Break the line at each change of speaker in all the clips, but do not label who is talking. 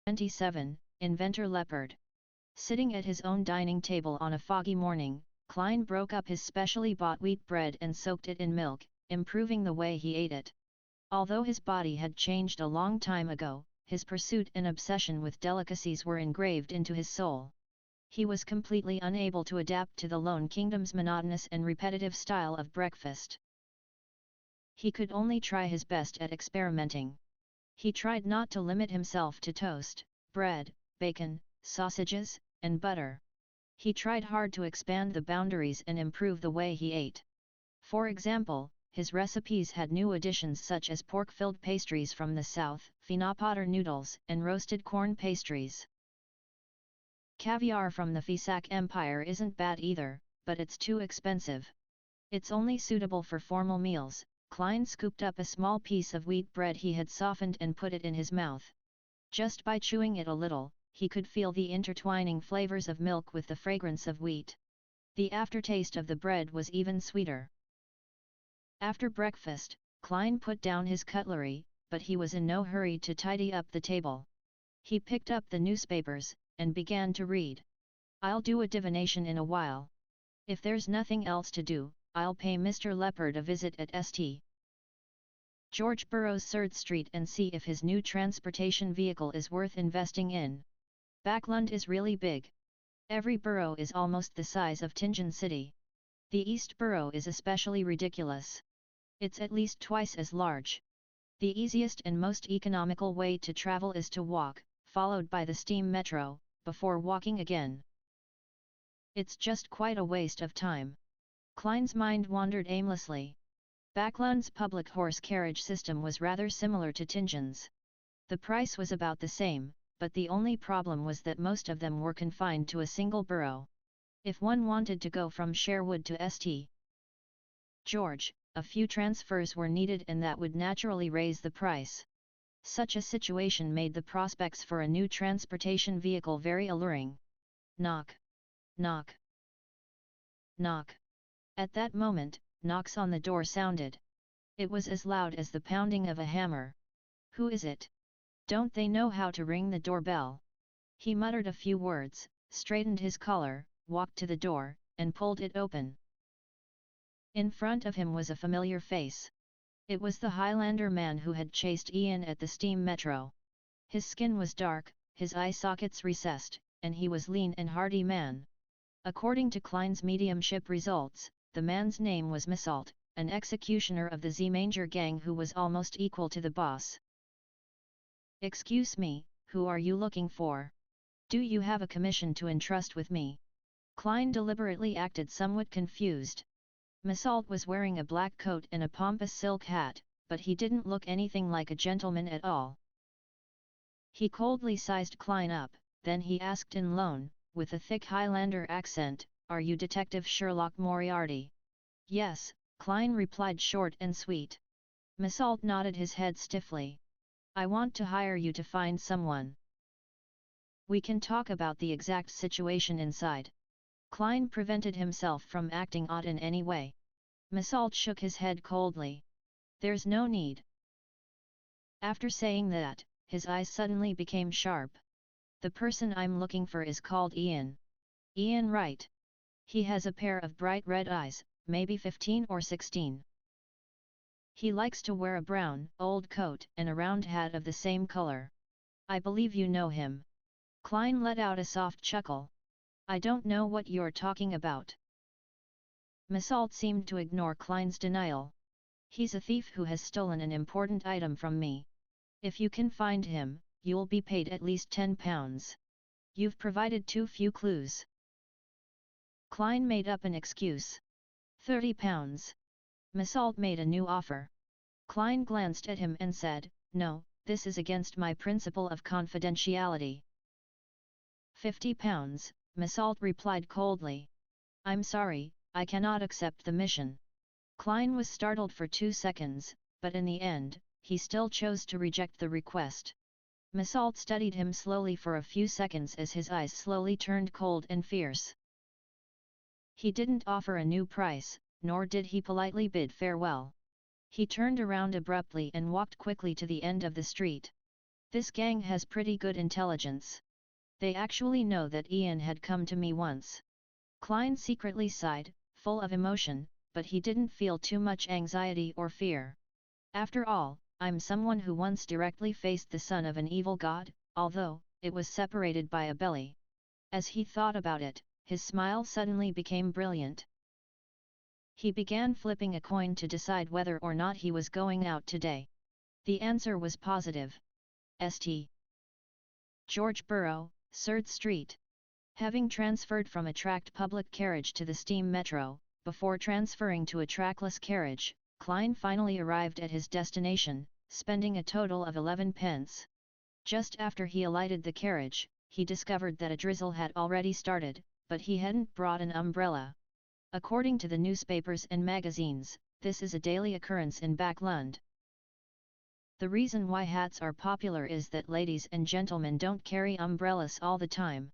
27, Inventor Leopard. Sitting at his own dining table on a foggy morning, Klein broke up his specially bought wheat bread and soaked it in milk, improving the way he ate it. Although his body had changed a long time ago, his pursuit and obsession with delicacies were engraved into his soul. He was completely unable to adapt to the Lone Kingdom's monotonous and repetitive style of breakfast. He could only try his best at experimenting. He tried not to limit himself to toast, bread, bacon, sausages, and butter. He tried hard to expand the boundaries and improve the way he ate. For example, his recipes had new additions such as pork-filled pastries from the south, phenopotter noodles, and roasted corn pastries. Caviar from the Fisak Empire isn't bad either, but it's too expensive. It's only suitable for formal meals. Klein scooped up a small piece of wheat bread he had softened and put it in his mouth. Just by chewing it a little, he could feel the intertwining flavors of milk with the fragrance of wheat. The aftertaste of the bread was even sweeter. After breakfast, Klein put down his cutlery, but he was in no hurry to tidy up the table. He picked up the newspapers, and began to read. "I'll do a divination in a while. If there's nothing else to do, I'll pay Mr. Leopard a visit at St. George Burroughs' 3rd Street and see if his new transportation vehicle is worth investing in. Backlund is really big. Every borough is almost the size of Tingen City. The East Borough is especially ridiculous. It's at least twice as large. The easiest and most economical way to travel is to walk, followed by the steam metro, before walking again. It's just quite a waste of time." Klein's mind wandered aimlessly. Backlund's public horse carriage system was rather similar to Tingen's. The price was about the same, but the only problem was that most of them were confined to a single borough. If one wanted to go from Sherwood to St. George, a few transfers were needed and that would naturally raise the price. Such a situation made the prospects for a new transportation vehicle very alluring. Knock. Knock. Knock. At that moment, knocks on the door sounded. It was as loud as the pounding of a hammer. "Who is it? Don't they know how to ring the doorbell?" He muttered a few words, straightened his collar, walked to the door, and pulled it open. In front of him was a familiar face. It was the Highlander man who had chased Ian at the steam metro. His skin was dark, his eye sockets recessed, and he was lean and hearty man. According to Klein's mediumship results, the man's name was Misalt, an executioner of the Z-Manger gang who was almost equal to the boss. "Excuse me, who are you looking for? Do you have a commission to entrust with me?" Klein deliberately acted somewhat confused. Misalt was wearing a black coat and a pompous silk hat, but he didn't look anything like a gentleman at all. He coldly sized Klein up, then he asked in Lone, with a thick Highlander accent, "Are you Detective Sherlock Moriarty?" "Yes," Klein replied short and sweet. Misalt nodded his head stiffly. "I want to hire you to find someone. We can talk about the exact situation inside." Klein prevented himself from acting odd in any way. Misalt shook his head coldly. "There's no need." After saying that, his eyes suddenly became sharp. "The person I'm looking for is called Ian. Ian Wright. He has a pair of bright red eyes, maybe 15 or 16. He likes to wear a brown, old coat and a round hat of the same color. I believe you know him." Klein let out a soft chuckle. "I don't know what you're talking about." Misalt seemed to ignore Klein's denial. "He's a thief who has stolen an important item from me. If you can find him, you'll be paid at least £10. You've provided too few clues." Klein made up an excuse. £30. Misalt made a new offer. Klein glanced at him and said, "No, this is against my principle of confidentiality." £50, Misalt replied coldly. "I'm sorry, I cannot accept the mission." Klein was startled for 2 seconds, but in the end, he still chose to reject the request. Misalt studied him slowly for a few seconds as his eyes slowly turned cold and fierce. He didn't offer a new price, nor did he politely bid farewell. He turned around abruptly and walked quickly to the end of the street. This gang has pretty good intelligence. They actually know that Ian had come to me once. Klein secretly sighed, full of emotion, but he didn't feel too much anxiety or fear. After all, I'm someone who once directly faced the son of an evil god, although it was separated by a belly. As he thought about it, his smile suddenly became brilliant. He began flipping a coin to decide whether or not he was going out today. The answer was positive. St. George Borough, Surrey Street. Having transferred from a tracked public carriage to the steam metro, before transferring to a trackless carriage, Klein finally arrived at his destination, spending a total of 11 pence. Just after he alighted the carriage, he discovered that a drizzle had already started, but he hadn't brought an umbrella. According to the newspapers and magazines, this is a daily occurrence in Backlund. The reason why hats are popular is that ladies and gentlemen don't carry umbrellas all the time.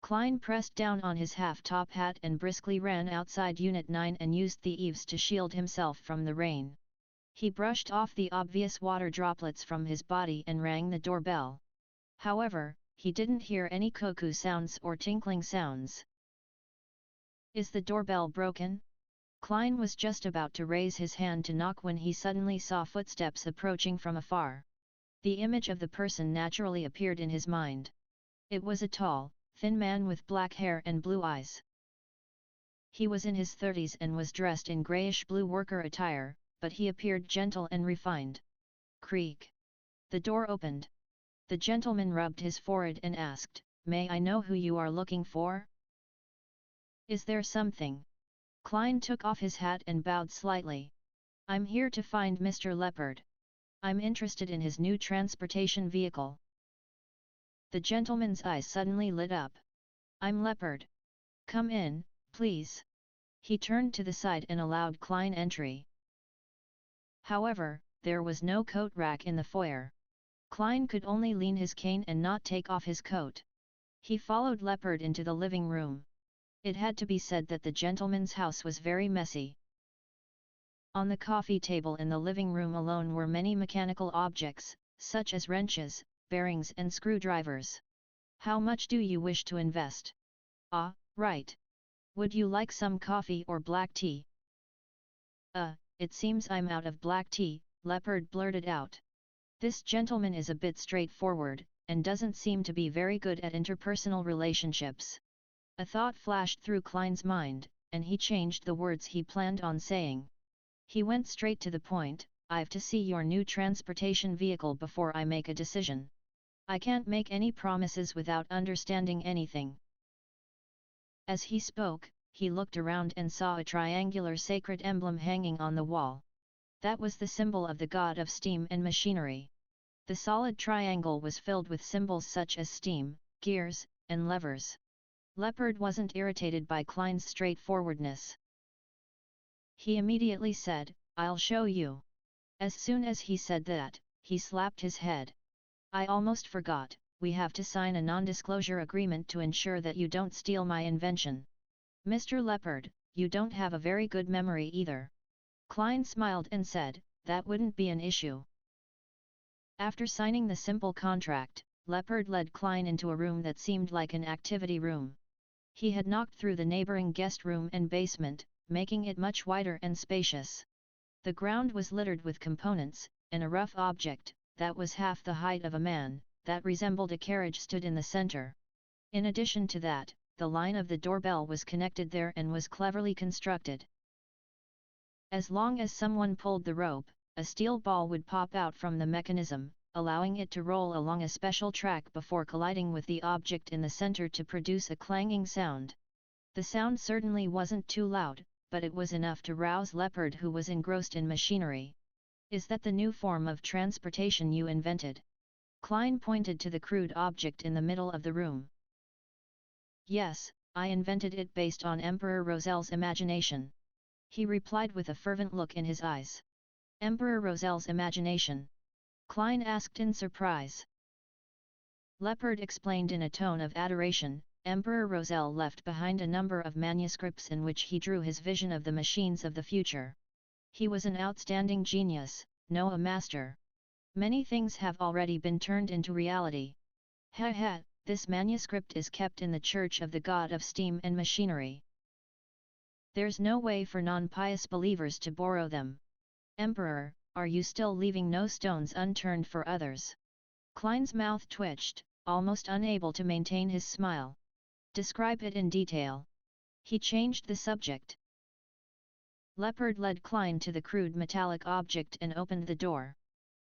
Klein pressed down on his half-top hat and briskly ran outside Unit 9 and used the eaves to shield himself from the rain. He brushed off the obvious water droplets from his body and rang the doorbell. However, he didn't hear any cuckoo sounds or tinkling sounds. Is the doorbell broken? Klein was just about to raise his hand to knock when he suddenly saw footsteps approaching from afar. The image of the person naturally appeared in his mind. It was a tall, thin man with black hair and blue eyes. He was in his 30s and was dressed in grayish-blue worker attire, but he appeared gentle and refined. Creak. The door opened. The gentleman rubbed his forehead and asked, "May I know who you are looking for?" "Is there something?" Klein took off his hat and bowed slightly. "I'm here to find Mr. Leopard. I'm interested in his new transportation vehicle." The gentleman's eyes suddenly lit up. "I'm Leopard. Come in, please." He turned to the side and allowed Klein entry. However, there was no coat rack in the foyer. Klein could only lean his cane and not take off his coat. He followed Leopard into the living room. It had to be said that the gentleman's house was very messy. On the coffee table in the living room alone were many mechanical objects, such as wrenches, bearings and screwdrivers. "How much do you wish to invest?" "Ah, right. Would you like some coffee or black tea?" It seems I'm out of black tea," Leopard blurted out. This gentleman is a bit straightforward, and doesn't seem to be very good at interpersonal relationships. A thought flashed through Klein's mind, and he changed the words he planned on saying. He went straight to the point, "I've to see your new transportation vehicle before I make a decision. I can't make any promises without understanding anything." As he spoke, he looked around and saw a triangular sacred emblem hanging on the wall. That was the symbol of the god of steam and machinery. The solid triangle was filled with symbols such as steam, gears, and levers. Leopard wasn't irritated by Klein's straightforwardness. He immediately said, "I'll show you." As soon as he said that, he slapped his head. "I almost forgot, we have to sign a non-disclosure agreement to ensure that you don't steal my invention." "Mr. Leopard, you don't have a very good memory either." Klein smiled and said, "That wouldn't be an issue." After signing the simple contract, Leopard led Klein into a room that seemed like an activity room. He had knocked through the neighboring guest room and basement, making it much wider and spacious. The ground was littered with components, and a rough object, that was half the height of a man, that resembled a carriage stood in the center. In addition to that, the line of the doorbell was connected there and was cleverly constructed. As long as someone pulled the rope, a steel ball would pop out from the mechanism, allowing it to roll along a special track before colliding with the object in the center to produce a clanging sound. The sound certainly wasn't too loud, but it was enough to rouse Leopard, who was engrossed in machinery. "Is that the new form of transportation you invented?" Klein pointed to the crude object in the middle of the room. "Yes, I invented it based on Emperor Rosel's imagination," he replied with a fervent look in his eyes. "Emperor Rosel's imagination?" Klein asked in surprise. Leopard explained in a tone of adoration, "Emperor Rosel left behind a number of manuscripts in which he drew his vision of the machines of the future. He was an outstanding genius, no a master. Many things have already been turned into reality. This manuscript is kept in the Church of the God of Steam and Machinery. There's no way for non-pious believers to borrow them. Emperor, are you still leaving no stones unturned for others? Klein's mouth twitched, almost unable to maintain his smile. Describe it in detail. He changed the subject. Leopard led Klein to the crude metallic object and opened the door.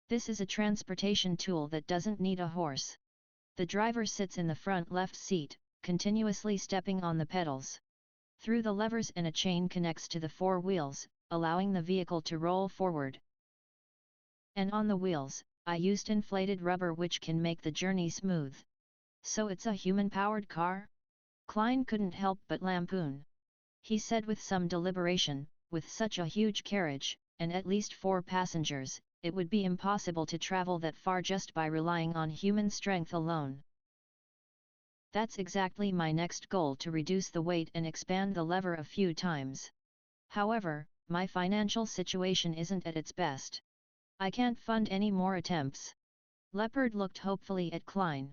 This is a transportation tool that doesn't need a horse. The driver sits in the front left seat, continuously stepping on the pedals. Through the levers and a chain connects to the four wheels, allowing the vehicle to roll forward. And on the wheels, I used inflated rubber which can make the journey smooth. So it's a human-powered car? Klein couldn't help but lampoon. He said with some deliberation, with such a huge carriage, and at least 4 passengers, it would be impossible to travel that far just by relying on human strength alone. That's exactly my next goal, to reduce the weight and expand the lever a few times. However, my financial situation isn't at its best. I can't fund any more attempts. Leopard looked hopefully at Klein.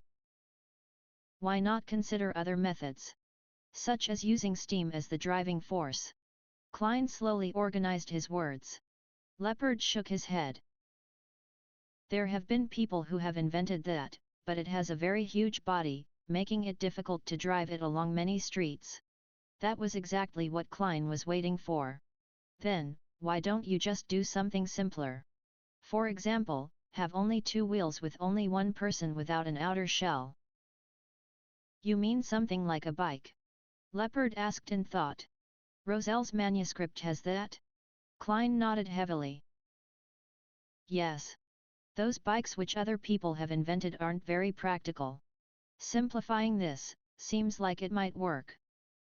Why not consider other methods? Such as using steam as the driving force. Klein slowly organized his words. Leopard shook his head. There have been people who have invented that, but it has a very huge body, making it difficult to drive it along many streets. That was exactly what Klein was waiting for. Then, why don't you just do something simpler? For example, have only 2 wheels with only one person without an outer shell. You mean something like a bike? Leopard asked in thought. Roselle's manuscript has that? Klein nodded heavily. Yes. Those bikes which other people have invented aren't very practical. Simplifying this, seems like it might work.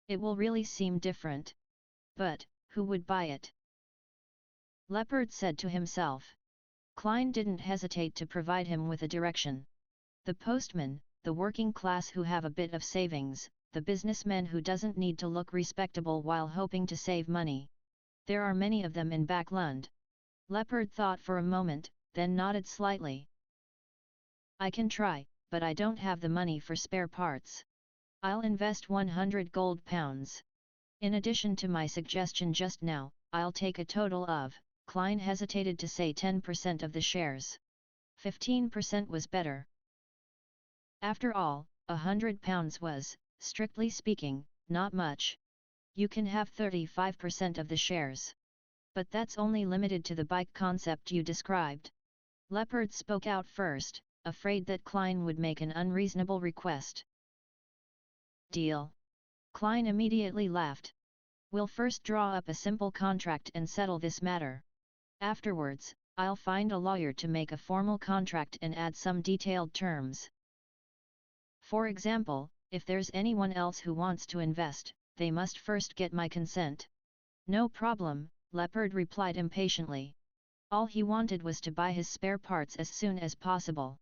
It will really seem different. But, who would buy it? Leopard said to himself. Klein didn't hesitate to provide him with a direction. The postman, the working class who have a bit of savings, the businessman who doesn't need to look respectable while hoping to save money. There are many of them in Backlund. Leopard thought for a moment, then nodded slightly. I can try, but I don't have the money for spare parts. I'll invest 100 gold pounds. In addition to my suggestion just now, I'll take a total of, Klein hesitated to say 10% of the shares. 15% was better. After all, £100 was, strictly speaking, not much. You can have 35% of the shares. But that's only limited to the bike concept you described. Leopard spoke out first, afraid that Klein would make an unreasonable request. Deal. Klein immediately laughed. We'll first draw up a simple contract and settle this matter. Afterwards, I'll find a lawyer to make a formal contract and add some detailed terms. For example, if there's anyone else who wants to invest, they must first get my consent. No problem, Leopard replied impatiently. All he wanted was to buy his spare parts as soon as possible.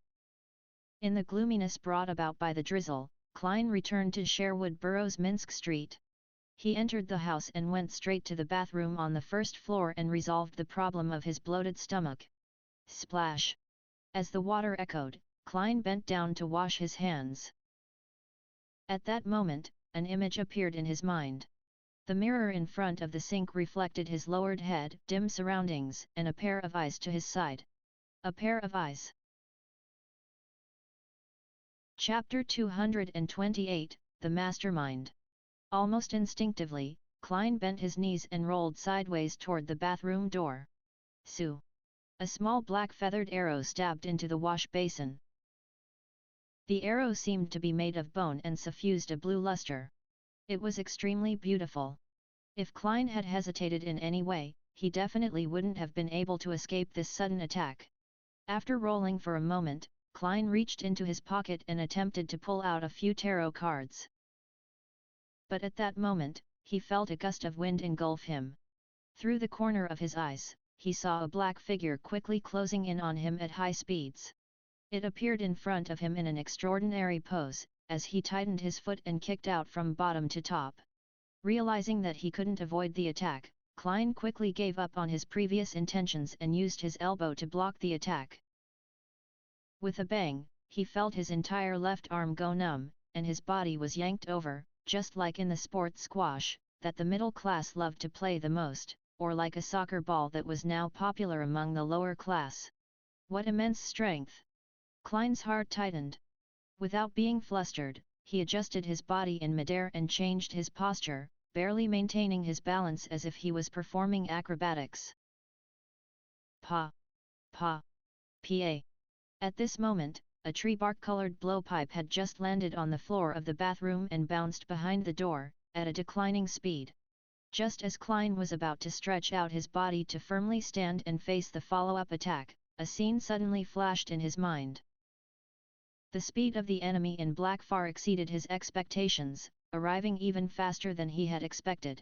In the gloominess brought about by the drizzle, Klein returned to Sherwood Burrows Minsk Street. He entered the house and went straight to the bathroom on the first floor and resolved the problem of his bloated stomach. Splash! As the water echoed, Klein bent down to wash his hands. At that moment, an image appeared in his mind. The mirror in front of the sink reflected his lowered head, dim surroundings, and a pair of eyes to his side. A pair of eyes. Chapter 228, The Mastermind. Almost instinctively, Klein bent his knees and rolled sideways toward the bathroom door. Sue! A small black feathered arrow stabbed into the wash basin. The arrow seemed to be made of bone and suffused a blue luster. It was extremely beautiful. If Klein had hesitated in any way, he definitely wouldn't have been able to escape this sudden attack. After rolling for a moment, Klein reached into his pocket and attempted to pull out a few tarot cards. But at that moment, he felt a gust of wind engulf him. Through the corner of his eyes, he saw a black figure quickly closing in on him at high speeds. It appeared in front of him in an extraordinary pose, as he tightened his foot and kicked out from bottom to top. Realizing that he couldn't avoid the attack, Klein quickly gave up on his previous intentions and used his elbow to block the attack. With a bang, he felt his entire left arm go numb, and his body was yanked over, just like in the sport squash, that the middle class loved to play the most, or like a soccer ball that was now popular among the lower class. What immense strength! Klein's heart tightened. Without being flustered, he adjusted his body in midair and changed his posture, barely maintaining his balance as if he was performing acrobatics. Pa! Pa! Pa! At this moment, a tree bark-colored blowpipe had just landed on the floor of the bathroom and bounced behind the door, at a declining speed. Just as Klein was about to stretch out his body to firmly stand and face the follow-up attack, a scene suddenly flashed in his mind. The speed of the enemy in black far exceeded his expectations, arriving even faster than he had expected.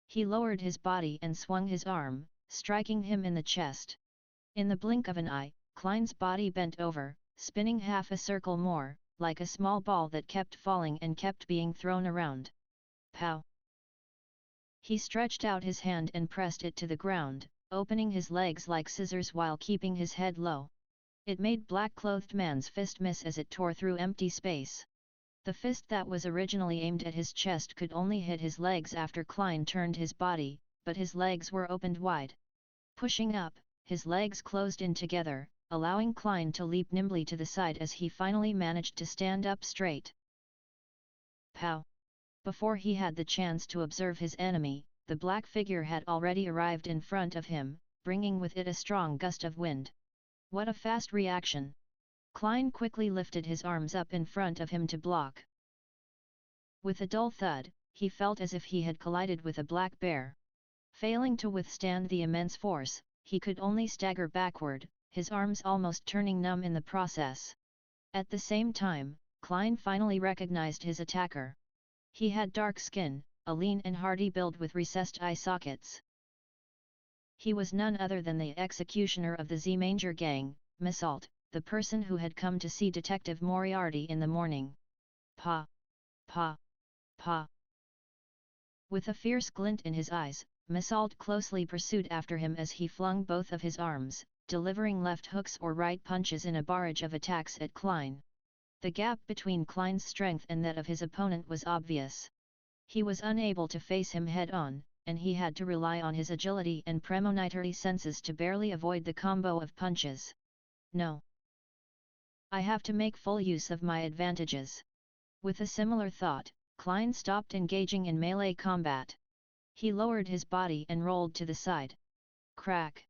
He lowered his body and swung his arm, striking him in the chest. In the blink of an eye, Klein's body bent over, spinning half a circle more, like a small ball that kept falling and kept being thrown around. Pow! He stretched out his hand and pressed it to the ground, opening his legs like scissors while keeping his head low. It made black-clothed man's fist miss as it tore through empty space. The fist that was originally aimed at his chest could only hit his legs after Klein turned his body, but his legs were opened wide. Pushing up, his legs closed in together, allowing Klein to leap nimbly to the side as he finally managed to stand up straight. Pow! Before he had the chance to observe his enemy, the black figure had already arrived in front of him, bringing with it a strong gust of wind. What a fast reaction! Klein quickly lifted his arms up in front of him to block. With a dull thud, he felt as if he had collided with a black bear. Failing to withstand the immense force, he could only stagger backward, his arms almost turning numb in the process. At the same time, Klein finally recognized his attacker. He had dark skin, a lean and hardy build with recessed eye sockets. He was none other than the executioner of the Z-Manger gang, Misalt, the person who had come to see Detective Moriarty in the morning. Pa! Pa! Pa! With a fierce glint in his eyes, Misalt closely pursued after him as he flung both of his arms, delivering left hooks or right punches in a barrage of attacks at Klein. The gap between Klein's strength and that of his opponent was obvious. He was unable to face him head-on, and he had to rely on his agility and premonitory senses to barely avoid the combo of punches. No. I have to make full use of my advantages. With a similar thought, Klein stopped engaging in melee combat. He lowered his body and rolled to the side. Crack!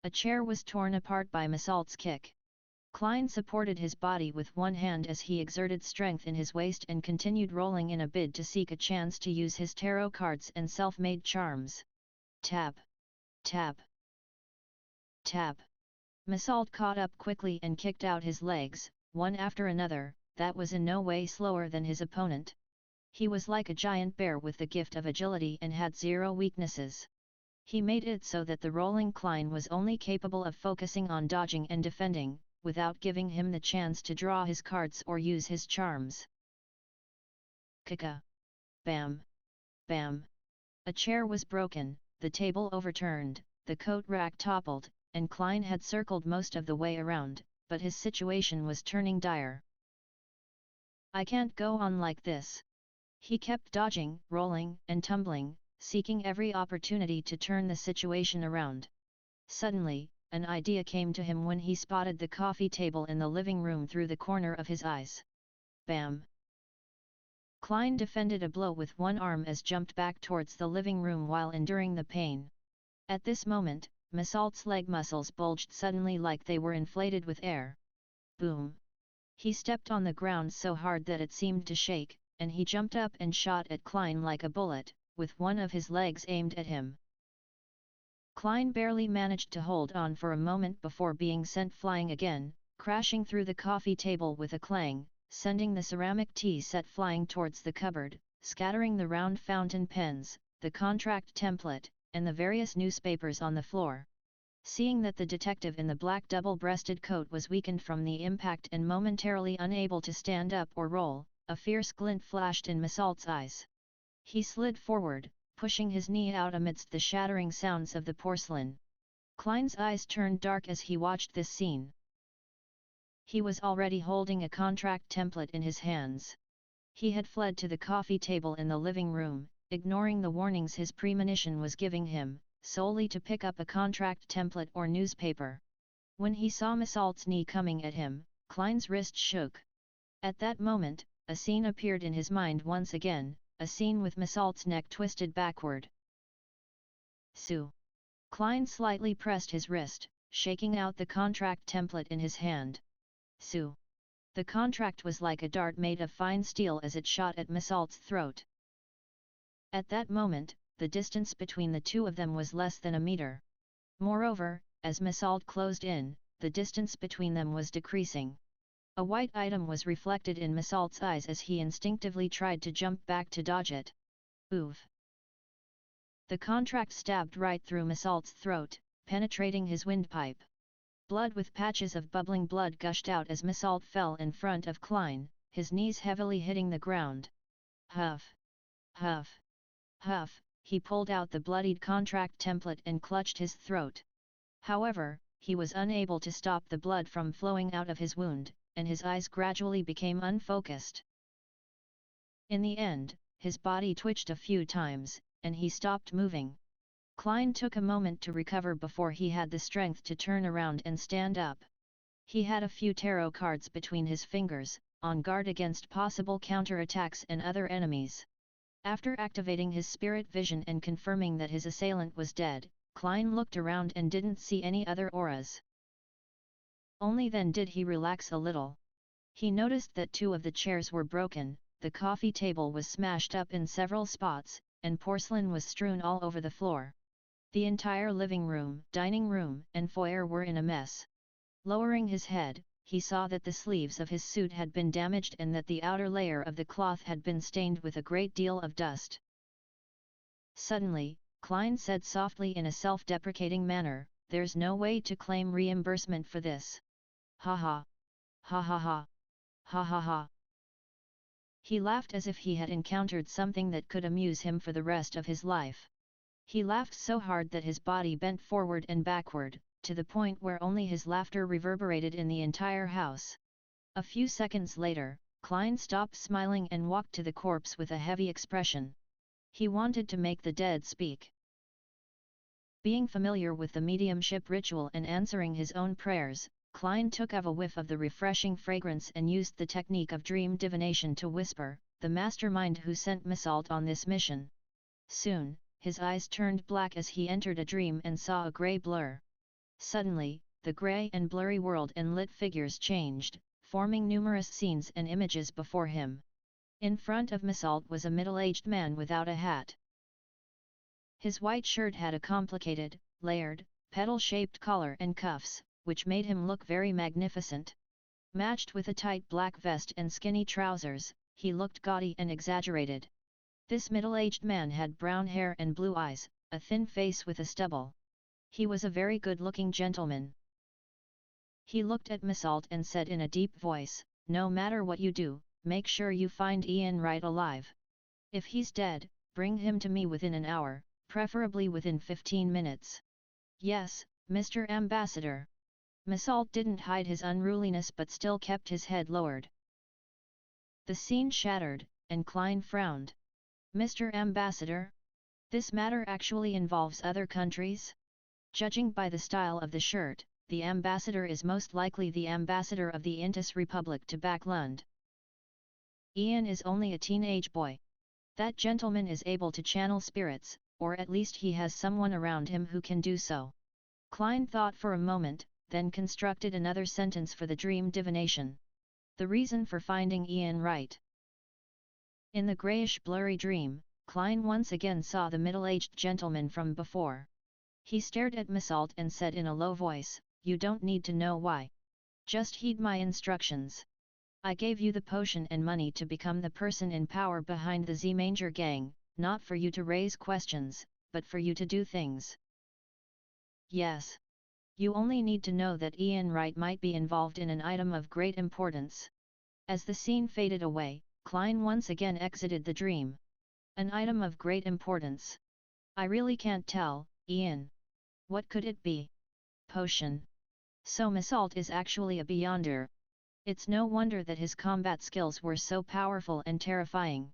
A chair was torn apart by Misalt's kick. Klein supported his body with one hand as he exerted strength in his waist and continued rolling in a bid to seek a chance to use his tarot cards and self-made charms. Tap! Tap! Tap! Misalt caught up quickly and kicked out his legs, one after another, that was in no way slower than his opponent. He was like a giant bear with the gift of agility and had zero weaknesses. He made it so that the rolling Klein was only capable of focusing on dodging and defending, without giving him the chance to draw his cards or use his charms. Kaka! Bam! Bam! A chair was broken, the table overturned, the coat rack toppled, and Klein had circled most of the way around, but his situation was turning dire. I can't go on like this. He kept dodging, rolling, and tumbling, seeking every opportunity to turn the situation around. Suddenly, an idea came to him when he spotted the coffee table in the living room through the corner of his eyes. Bam! Klein defended a blow with one arm as jumped back towards the living room while enduring the pain. At this moment, Misalt's leg muscles bulged suddenly like they were inflated with air. Boom! He stepped on the ground so hard that it seemed to shake, and he jumped up and shot at Klein like a bullet, with one of his legs aimed at him. Klein barely managed to hold on for a moment before being sent flying again, crashing through the coffee table with a clang, sending the ceramic tea set flying towards the cupboard, scattering the round fountain pens, the contract template, and the various newspapers on the floor. Seeing that the detective in the black double-breasted coat was weakened from the impact and momentarily unable to stand up or roll, a fierce glint flashed in Misalt's eyes. He slid forward, pushing his knee out amidst the shattering sounds of the porcelain. Klein's eyes turned dark as he watched this scene. He was already holding a contract template in his hands. He had fled to the coffee table in the living room, ignoring the warnings his premonition was giving him, solely to pick up a contract template or newspaper. When he saw Missalt's knee coming at him, Klein's wrist shook. At that moment, a scene appeared in his mind once again, a scene with Missalt's neck twisted backward. Sue. Klein slightly pressed his wrist, shaking out the contract template in his hand. Sue. The contract was like a dart made of fine steel as it shot at Missalt's throat. At that moment, the distance between the two of them was less than a meter. Moreover, as Missalt closed in, the distance between them was decreasing. A white item was reflected in Missalt's eyes as he instinctively tried to jump back to dodge it. Oof! The contract stabbed right through Missalt's throat, penetrating his windpipe. Blood with patches of bubbling blood gushed out as Missalt fell in front of Klein, his knees heavily hitting the ground. Huff! Huff! Huff! He pulled out the bloodied contract template and clutched his throat. However, he was unable to stop the blood from flowing out of his wound, and his eyes gradually became unfocused. In the end, his body twitched a few times, and he stopped moving. Klein took a moment to recover before he had the strength to turn around and stand up. He had a few tarot cards between his fingers, on guard against possible counterattacks and other enemies. After activating his spirit vision and confirming that his assailant was dead, Klein looked around and didn't see any other auras. Only then did he relax a little. He noticed that two of the chairs were broken, the coffee table was smashed up in several spots, and porcelain was strewn all over the floor. The entire living room, dining room, and foyer were in a mess. Lowering his head, he saw that the sleeves of his suit had been damaged and that the outer layer of the cloth had been stained with a great deal of dust. Suddenly, Klein said softly in a self-deprecating manner, "There's no way to claim reimbursement for this. Ha ha! Ha ha ha! Ha ha ha!" He laughed as if he had encountered something that could amuse him for the rest of his life. He laughed so hard that his body bent forward and backward, to the point where only his laughter reverberated in the entire house. A few seconds later, Klein stopped smiling and walked to the corpse with a heavy expression. He wanted to make the dead speak. Being familiar with the mediumship ritual and answering his own prayers, Klein took a whiff of the refreshing fragrance and used the technique of dream divination to whisper, "The mastermind who sent Missalt on this mission." Soon, his eyes turned black as he entered a dream and saw a grey blur. Suddenly, the grey and blurry world and lit figures changed, forming numerous scenes and images before him. In front of Missalt was a middle-aged man without a hat. His white shirt had a complicated, layered, petal-shaped collar and cuffs, which made him look very magnificent. Matched with a tight black vest and skinny trousers, he looked gaudy and exaggerated. This middle-aged man had brown hair and blue eyes, a thin face with a stubble. He was a very good-looking gentleman. He looked at Missalt and said in a deep voice, "No matter what you do, make sure you find Ian Wright alive. If he's dead, bring him to me within an hour, preferably within 15 minutes. Yes, Mr. Ambassador." Missalt didn't hide his unruliness but still kept his head lowered. The scene shattered, and Klein frowned. "Mr. Ambassador? This matter actually involves other countries? Judging by the style of the shirt, the ambassador is most likely the ambassador of the Intis Republic to Backlund. Ian is only a teenage boy. That gentleman is able to channel spirits, or at least he has someone around him who can do so." Klein thought for a moment, then constructed another sentence for the dream divination. "The reason for finding Ian Wright." In the greyish blurry dream, Klein once again saw the middle-aged gentleman from before. He stared at Missalt and said in a low voice, "You don't need to know why. Just heed my instructions. I gave you the potion and money to become the person in power behind the Z-Manger gang, not for you to raise questions, but for you to do things. Yes. You only need to know that Ian Wright might be involved in an item of great importance." As the scene faded away, Klein once again exited the dream. "An item of great importance. I really can't tell, Ian. What could it be? Potion. So Missalt is actually a beyonder." It's no wonder that his combat skills were so powerful and terrifying.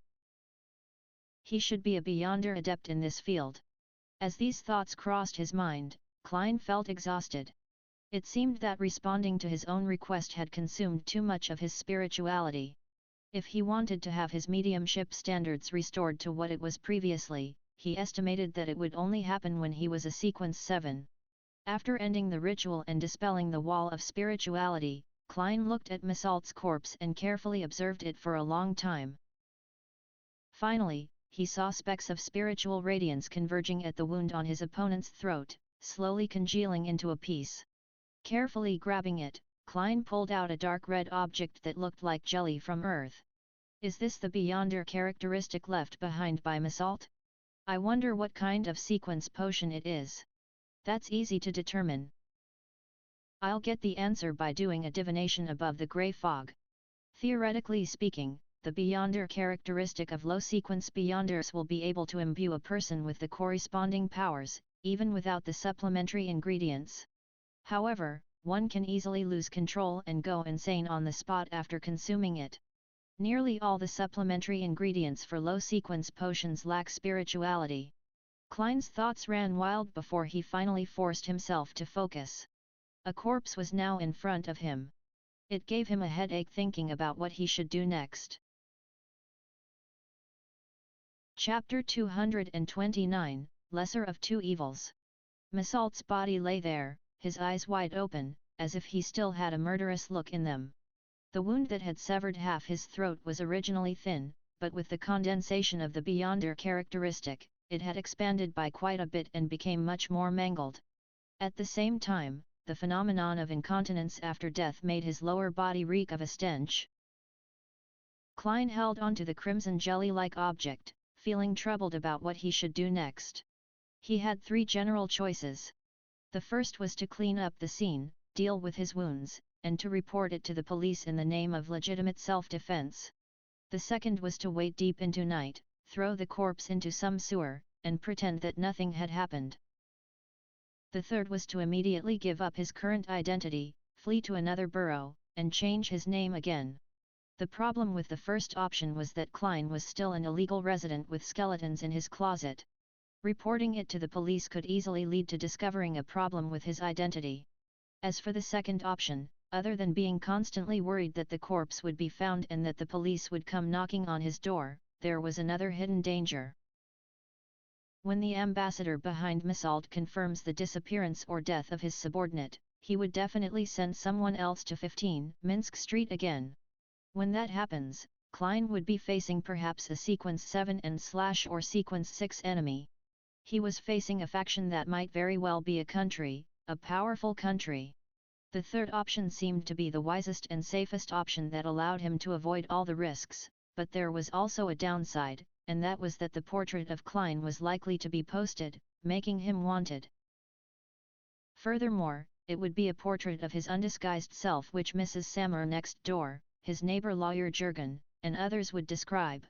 He should be a beyonder adept in this field. As these thoughts crossed his mind, Klein felt exhausted. It seemed that responding to his own request had consumed too much of his spirituality. If he wanted to have his mediumship standards restored to what it was previously, he estimated that it would only happen when he was a sequence 7. After ending the ritual and dispelling the wall of spirituality, Klein looked at Misalt's corpse and carefully observed it for a long time. Finally, he saw specks of spiritual radiance converging at the wound on his opponent's throat, slowly congealing into a piece. Carefully grabbing it, Klein pulled out a dark red object that looked like jelly from Earth. Is this the beyonder characteristic left behind by Misalt? I wonder what kind of sequence potion it is. That's easy to determine. I'll get the answer by doing a divination above the grey fog. Theoretically speaking, the beyonder characteristic of low-sequence beyonders will be able to imbue a person with the corresponding powers, even without the supplementary ingredients. However, one can easily lose control and go insane on the spot after consuming it. Nearly all the supplementary ingredients for low-sequence potions lack spirituality. Klein's thoughts ran wild before he finally forced himself to focus. A corpse was now in front of him. It gave him a headache thinking about what he should do next. Chapter 229, Lesser of Two Evils. Misalt's body lay there, his eyes wide open, as if he still had a murderous look in them. The wound that had severed half his throat was originally thin, but with the condensation of the beyonder characteristic, it had expanded by quite a bit and became much more mangled. At the same time, the phenomenon of incontinence after death made his lower body reek of a stench. Klein held onto the crimson jelly-like object, feeling troubled about what he should do next. He had 3 general choices. The first was to clean up the scene, deal with his wounds, and to report it to the police in the name of legitimate self-defense. The second was to wait deep into night, throw the corpse into some sewer, and pretend that nothing had happened. The third was to immediately give up his current identity, flee to another borough, and change his name again. The problem with the first option was that Klein was still an illegal resident with skeletons in his closet. Reporting it to the police could easily lead to discovering a problem with his identity. As for the second option, other than being constantly worried that the corpse would be found and that the police would come knocking on his door, there was another hidden danger. When the ambassador behind Misalt confirms the disappearance or death of his subordinate, he would definitely send someone else to 15 Minsk Street again. When that happens, Klein would be facing perhaps a Sequence 7 or Sequence 6 enemy. He was facing a faction that might very well be a country, a powerful country. The third option seemed to be the wisest and safest option that allowed him to avoid all the risks, but there was also a downside, and that was that the portrait of Klein was likely to be posted, making him wanted. Furthermore, it would be a portrait of his undisguised self which Mrs. Sammer next door, his neighbor lawyer Jurgen, and others would describe.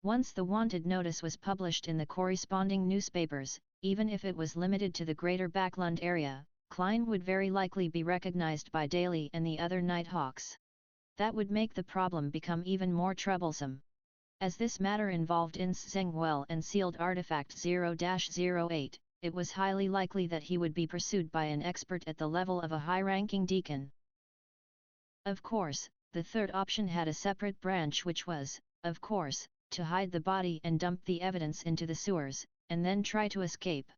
Once the wanted notice was published in the corresponding newspapers, even if it was limited to the greater Backlund area, Klein would very likely be recognized by Daly and the other Nighthawks. That would make the problem become even more troublesome. As this matter involved Inseng well and sealed artifact 0-08, it was highly likely that he would be pursued by an expert at the level of a high-ranking deacon. Of course, the third option had a separate branch which was, of course, to hide the body and dump the evidence into the sewers, and then try to escape.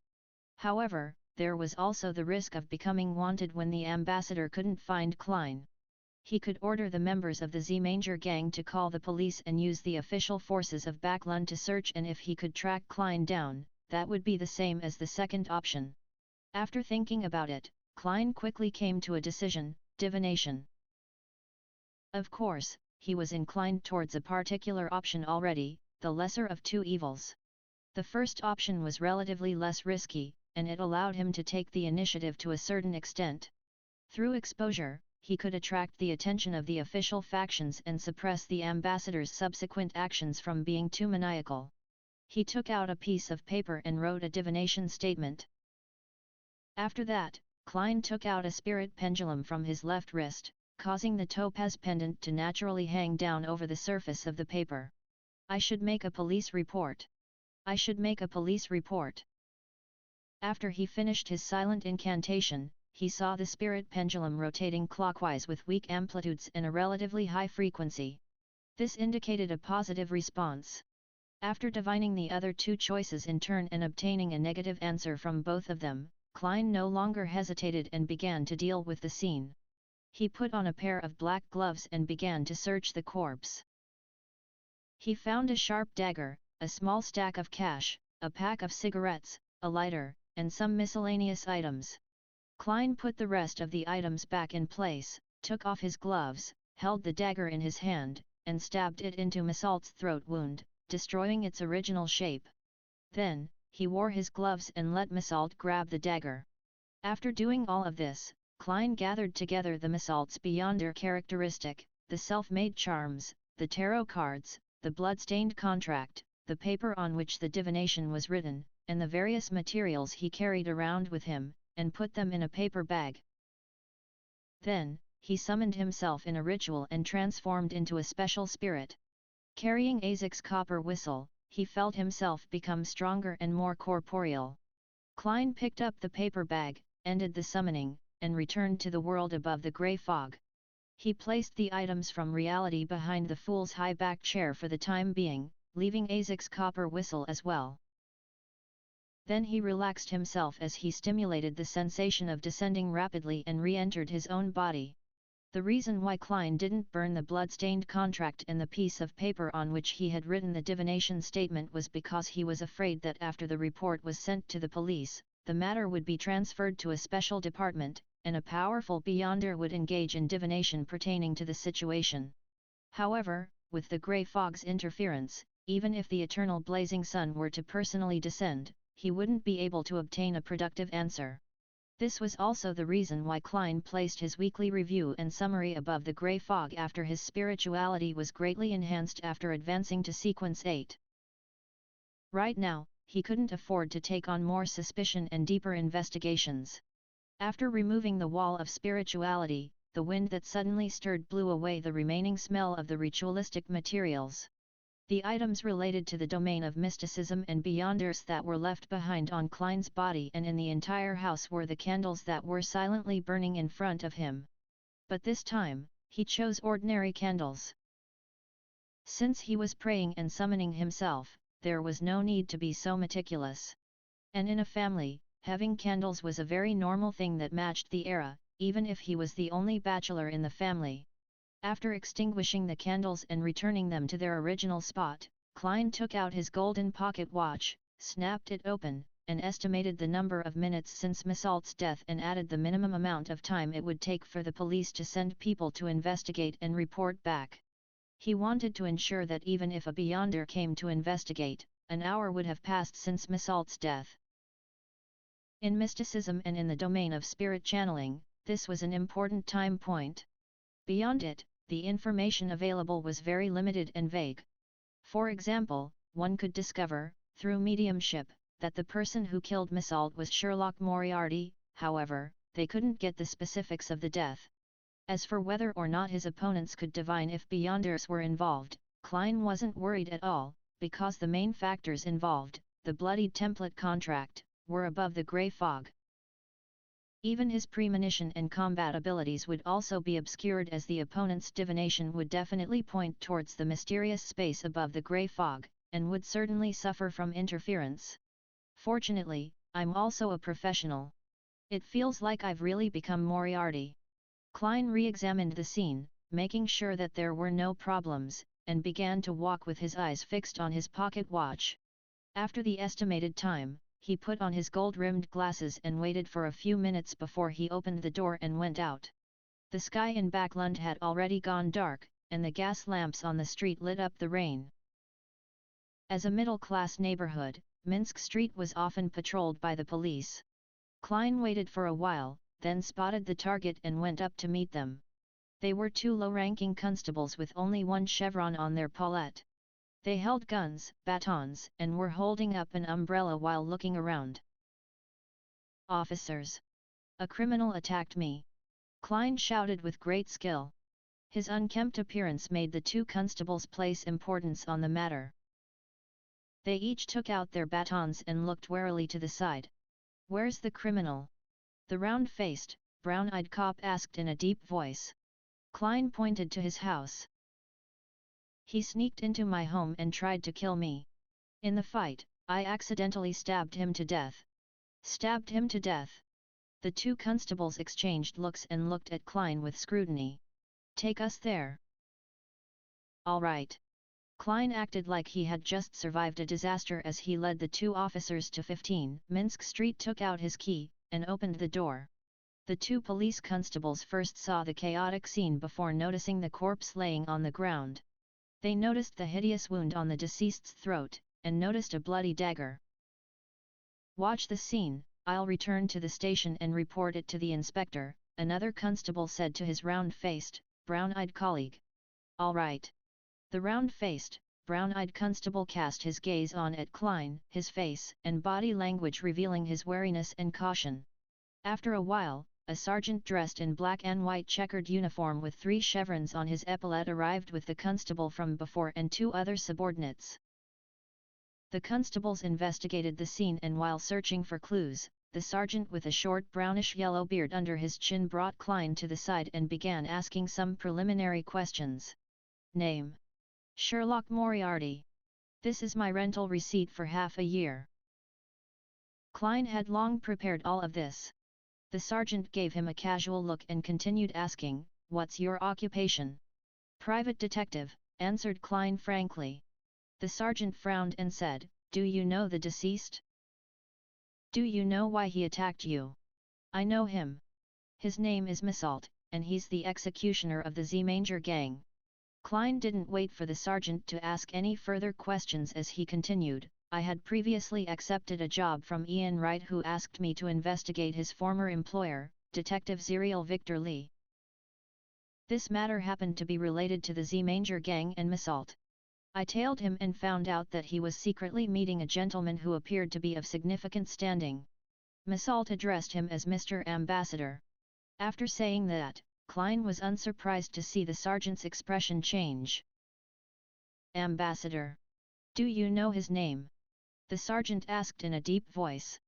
However, there was also the risk of becoming wanted when the ambassador couldn't find Klein. He could order the members of the Z-Manger gang to call the police and use the official forces of Backlund to search, and if he could track Klein down, that would be the same as the second option. After thinking about it, Klein quickly came to a decision: divination. Of course, he was inclined towards a particular option already, the lesser of two evils. The first option was relatively less risky, and it allowed him to take the initiative to a certain extent. Through exposure, he could attract the attention of the official factions and suppress the ambassador's subsequent actions from being too maniacal. He took out a piece of paper and wrote a divination statement. After that, Klein took out a spirit pendulum from his left wrist, causing the topaz pendant to naturally hang down over the surface of the paper. I should make a police report. I should make a police report. After he finished his silent incantation, he saw the spirit pendulum rotating clockwise with weak amplitudes and a relatively high frequency. This indicated a positive response. After divining the other two choices in turn and obtaining a negative answer from both of them, Klein no longer hesitated and began to deal with the scene. He put on a pair of black gloves and began to search the corpse. He found a sharp dagger, a small stack of cash, a pack of cigarettes, a lighter, and some miscellaneous items. Klein put the rest of the items back in place, took off his gloves, held the dagger in his hand, and stabbed it into Missalt's throat wound, destroying its original shape. Then, he wore his gloves and let Missalt grab the dagger. After doing all of this, Klein gathered together the Missalt's Beyonder characteristic, the self-made charms, the tarot cards, the blood-stained contract, the paper on which the divination was written, and the various materials he carried around with him, and put them in a paper bag. Then, he summoned himself in a ritual and transformed into a special spirit. Carrying Azek's copper whistle, he felt himself become stronger and more corporeal. Klein picked up the paper bag, ended the summoning, and returned to the world above the grey fog. He placed the items from reality behind the fool's high-backed chair for the time being, leaving Azek's copper whistle as well. Then he relaxed himself as he stimulated the sensation of descending rapidly and re-entered his own body. The reason why Klein didn't burn the blood-stained contract and the piece of paper on which he had written the divination statement was because he was afraid that after the report was sent to the police, the matter would be transferred to a special department, and a powerful Beyonder would engage in divination pertaining to the situation. However, with the grey fog's interference, even if the eternal blazing sun were to personally descend, he wouldn't be able to obtain a productive answer. This was also the reason why Klein placed his weekly review and summary above the grey fog after his spirituality was greatly enhanced after advancing to sequence 8. Right now, he couldn't afford to take on more suspicion and deeper investigations. After removing the wall of spirituality, the wind that suddenly stirred blew away the remaining smell of the ritualistic materials. The items related to the domain of mysticism and beyonders that were left behind on Klein's body and in the entire house were the candles that were silently burning in front of him. But this time, he chose ordinary candles. Since he was praying and summoning himself, there was no need to be so meticulous. And in a family, having candles was a very normal thing that matched the era, even if he was the only bachelor in the family. After extinguishing the candles and returning them to their original spot, Klein took out his golden pocket watch, snapped it open, and estimated the number of minutes since Missalt's death and added the minimum amount of time it would take for the police to send people to investigate and report back. He wanted to ensure that even if a Beyonder came to investigate, an hour would have passed since Missalt's death. In mysticism and in the domain of spirit channeling, this was an important time point. Beyond it, the information available was very limited and vague. For example, one could discover, through mediumship, that the person who killed Missalt was Sherlock Moriarty, however, they couldn't get the specifics of the death. As for whether or not his opponents could divine if Beyonders were involved, Klein wasn't worried at all, because the main factors involved, the bloodied template contract, were above the grey fog. Even his premonition and combat abilities would also be obscured as the opponent's divination would definitely point towards the mysterious space above the grey fog, and would certainly suffer from interference. Fortunately, I'm also a professional. It feels like I've really become Moriarty. Klein re-examined the scene, making sure that there were no problems, and began to walk with his eyes fixed on his pocket watch. After the estimated time, he put on his gold-rimmed glasses and waited for a few minutes before he opened the door and went out. The sky in Backlund had already gone dark, and the gas lamps on the street lit up the rain. As a middle-class neighborhood, Minsk Street was often patrolled by the police. Klein waited for a while, then spotted the target and went up to meet them. They were two low-ranking constables with only one chevron on their paulette. They held guns, batons, and were holding up an umbrella while looking around. "Officers! A criminal attacked me. Klein shouted with great skill. His unkempt appearance made the two constables place importance on the matter. They each took out their batons and looked warily to the side. "Where's the criminal?" the round-faced, brown-eyed cop asked in a deep voice. Klein pointed to his house. "He sneaked into my home and tried to kill me. In the fight, I accidentally stabbed him to death." "Stabbed him to death?" The two constables exchanged looks and looked at Klein with scrutiny. "Take us there." "All right." Klein acted like he had just survived a disaster as he led the two officers to 15 Minsk Street, took out his key, and opened the door. The two police constables first saw the chaotic scene before noticing the corpse laying on the ground. They noticed the hideous wound on the deceased's throat, and noticed a bloody dagger. "Watch the scene, I'll return to the station and report it to the inspector," another constable said to his round-faced, brown-eyed colleague. "All right." The round-faced, brown-eyed constable cast his gaze on at Klein, his face and body language revealing his wariness and caution. After a while, a sergeant dressed in black and white checkered uniform with 3 chevrons on his epaulette arrived with the constable from before and 2 other subordinates. The constables investigated the scene, and while searching for clues, the sergeant with a short brownish-yellow beard under his chin brought Klein to the side and began asking some preliminary questions. "Name?" "Sherlock Moriarty. This is my rental receipt for half a year." Klein had long prepared all of this. The sergeant gave him a casual look and continued asking, "What's your occupation?" "Private detective," answered Klein frankly. The sergeant frowned and said, "Do you know the deceased? Do you know why he attacked you?" "I know him. His name is Misalt, and he's the executioner of the Z-Manger gang." Klein didn't wait for the sergeant to ask any further questions as he continued, "I had previously accepted a job from Ian Wright, who asked me to investigate his former employer, Detective Zerial Victor Lee. This matter happened to be related to the Z-Manger gang and Misalt. I tailed him and found out that he was secretly meeting a gentleman who appeared to be of significant standing. Misalt addressed him as Mr. Ambassador." After saying that, Klein was unsurprised to see the sergeant's expression change. "Ambassador? Do you know his name?" the sergeant asked in a deep voice.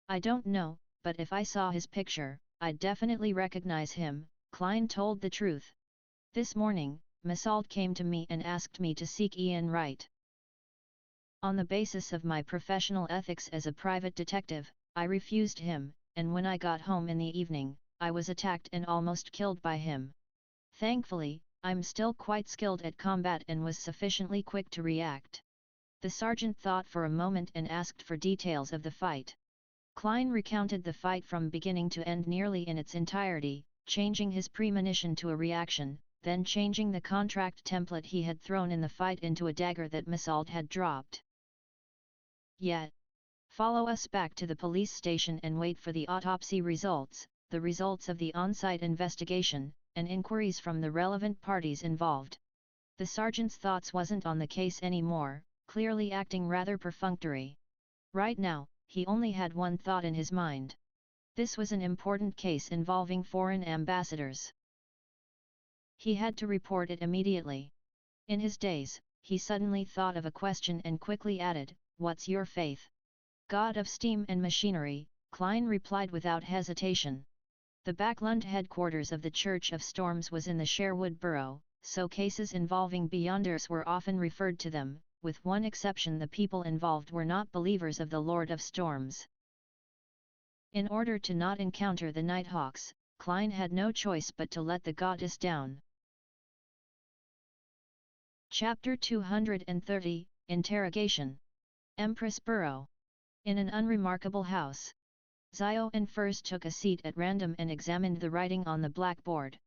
"I don't know, but if I saw his picture, I'd definitely recognize him," Klein told the truth. "This morning, Misalt came to me and asked me to seek Ian Wright. On the basis of my professional ethics as a private detective, I refused him, and when I got home in the evening, I was attacked and almost killed by him. Thankfully, I'm still quite skilled at combat and was sufficiently quick to react." The sergeant thought for a moment and asked for details of the fight. Klein recounted the fight from beginning to end nearly in its entirety, changing his premonition to a reaction, then changing the contract template he had thrown in the fight into a dagger that Misalt had dropped. "Yet. Follow us back to the police station and wait for the autopsy results, the results of the on-site investigation, and inquiries from the relevant parties involved." The sergeant's thoughts wasn't on the case anymore, clearly acting rather perfunctory. Right now, he only had one thought in his mind. This was an important case involving foreign ambassadors. He had to report it immediately. In his daze, he suddenly thought of a question and quickly added, "What's your faith?" "God of steam and machinery," Klein replied without hesitation. The Backlund headquarters of the Church of Storms was in the Sherwood borough, so cases involving Beyonders were often referred to them. With one exception, the people involved were not believers of the Lord of Storms. In order to not encounter the Nighthawks, Klein had no choice but to let the goddess down. Chapter 230, Interrogation. Empress Borough. In an unremarkable house. Zio and Furs took a seat at random and examined the writing on the blackboard.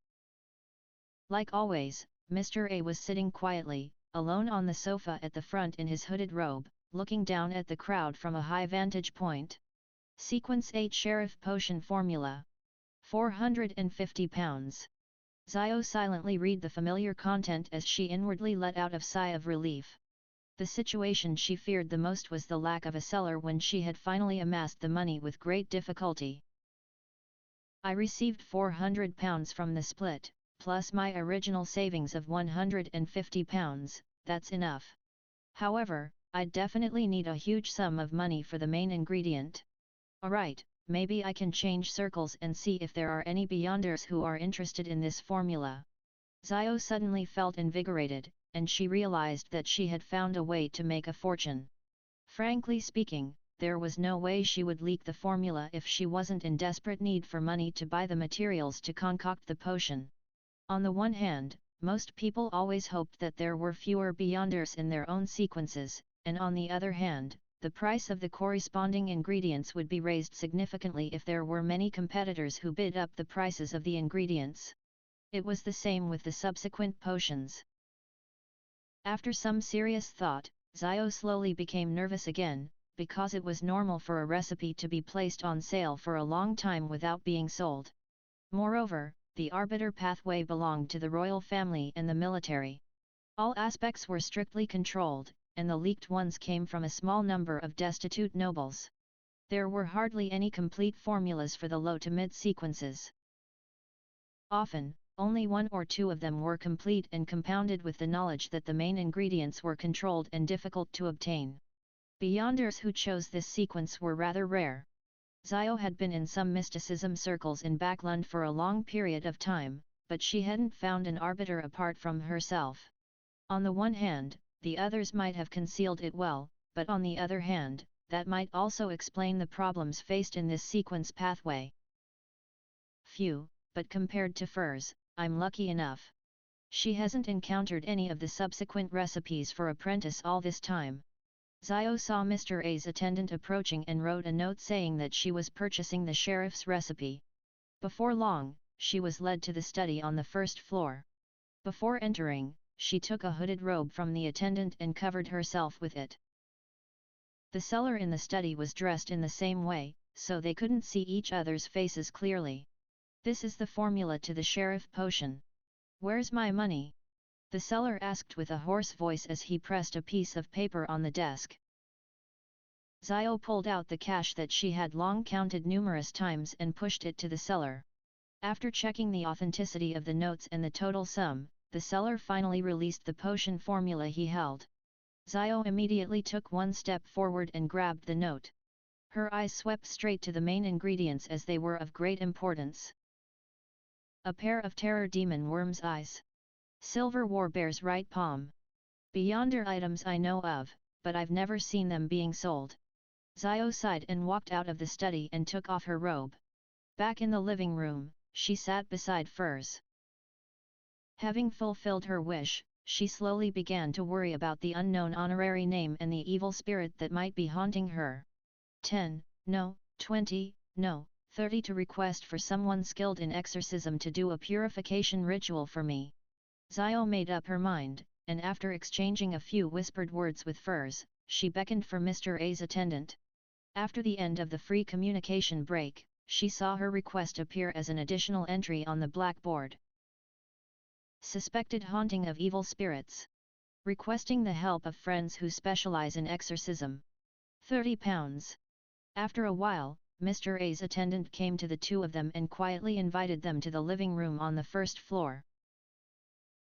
Like always, Mr. A was sitting quietly, alone on the sofa at the front in his hooded robe, looking down at the crowd from a high vantage point. Sequence 8 Sheriff Potion Formula. £450. Zio silently read the familiar content as she inwardly let out a sigh of relief. The situation she feared the most was the lack of a seller when she had finally amassed the money with great difficulty. I received £400 from the split, plus my original savings of £150, that's enough. However, I definitely need a huge sum of money for the main ingredient. Alright, maybe I can change circles and see if there are any Beyonders who are interested in this formula. Xiao suddenly felt invigorated, and she realized that she had found a way to make a fortune. Frankly speaking, there was no way she would leak the formula if she wasn't in desperate need for money to buy the materials to concoct the potion. On the one hand, most people always hoped that there were fewer Beyonders in their own sequences, and on the other hand, the price of the corresponding ingredients would be raised significantly if there were many competitors who bid up the prices of the ingredients. It was the same with the subsequent potions. After some serious thought, Xiao slowly became nervous again, because it was normal for a recipe to be placed on sale for a long time without being sold. Moreover, the arbiter pathway belonged to the royal family and the military. All aspects were strictly controlled, and the leaked ones came from a small number of destitute nobles. There were hardly any complete formulas for the low to mid sequences. Often, only one or two of them were complete and compounded with the knowledge that the main ingredients were controlled and difficult to obtain. Beyonders who chose this sequence were rather rare. Xiao had been in some mysticism circles in Backlund for a long period of time, but she hadn't found an arbiter apart from herself. On the one hand, the others might have concealed it well, but on the other hand, that might also explain the problems faced in this sequence pathway. Phew, but compared to Furs, I'm lucky enough. She hasn't encountered any of the subsequent recipes for apprentice all this time. Xiao saw Mr. A's attendant approaching and wrote a note saying that she was purchasing the sheriff's recipe. Before long, she was led to the study on the first floor. Before entering, she took a hooded robe from the attendant and covered herself with it. The cellar in the study was dressed in the same way, so they couldn't see each other's faces clearly. This is the formula to the sheriff potion. Where's my money? The seller asked with a hoarse voice as he pressed a piece of paper on the desk. Xiao pulled out the cash that she had long counted numerous times and pushed it to the seller. After checking the authenticity of the notes and the total sum, the seller finally released the potion formula he held. Xiao immediately took one step forward and grabbed the note. Her eyes swept straight to the main ingredients as they were of great importance. A pair of terror demon worm's eyes. Silver warbear's right palm. Beyonder items I know of, but I've never seen them being sold. Xiao sighed and walked out of the study and took off her robe. Back in the living room, she sat beside Furs. Having fulfilled her wish, she slowly began to worry about the unknown honorary name and the evil spirit that might be haunting her. 10, no, 20, no, 30 to request for someone skilled in exorcism to do a purification ritual for me. Xiao made up her mind, and after exchanging a few whispered words with Furs, she beckoned for Mr. A's attendant. After the end of the free communication break, she saw her request appear as an additional entry on the blackboard. Suspected haunting of evil spirits. Requesting the help of friends who specialize in exorcism. £30. After a while, Mr. A's attendant came to the two of them and quietly invited them to the living room on the first floor.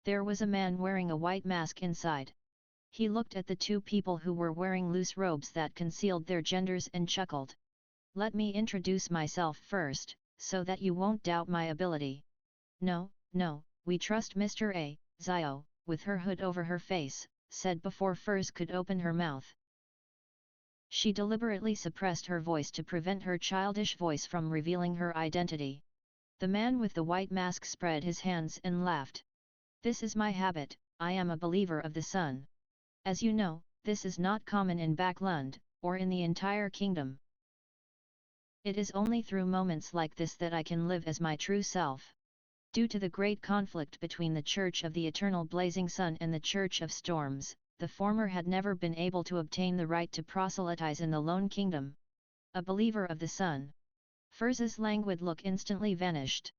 There was a man wearing a white mask inside. He looked at the two people who were wearing loose robes that concealed their genders and chuckled. Let me introduce myself first, so that you won't doubt my ability. No, we trust Mr. A, Xiao, with her hood over her face, said before Furs could open her mouth. She deliberately suppressed her voice to prevent her childish voice from revealing her identity. The man with the white mask spread his hands and laughed. This is my habit, I am a believer of the sun. As you know, this is not common in Backlund, or in the entire kingdom. It is only through moments like this that I can live as my true self. Due to the great conflict between the Church of the Eternal Blazing Sun and the Church of Storms, the former had never been able to obtain the right to proselytize in the Lone Kingdom. A believer of the sun. Furs's languid look instantly vanished.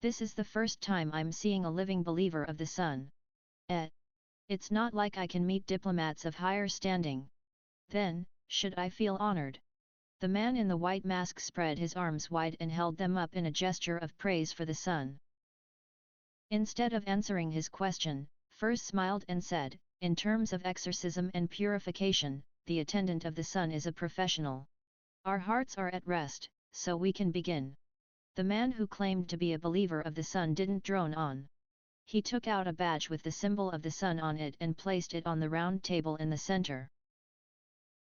This is the first time I'm seeing a living believer of the sun. It's not like I can meet diplomats of higher standing. Then, should I feel honored? The man in the white mask spread his arms wide and held them up in a gesture of praise for the sun. Instead of answering his question, Furs smiled and said, "In terms of exorcism and purification, the attendant of the sun is a professional. Our hearts are at rest, so we can begin." The man who claimed to be a believer of the sun didn't drone on. He took out a badge with the symbol of the sun on it and placed it on the round table in the center.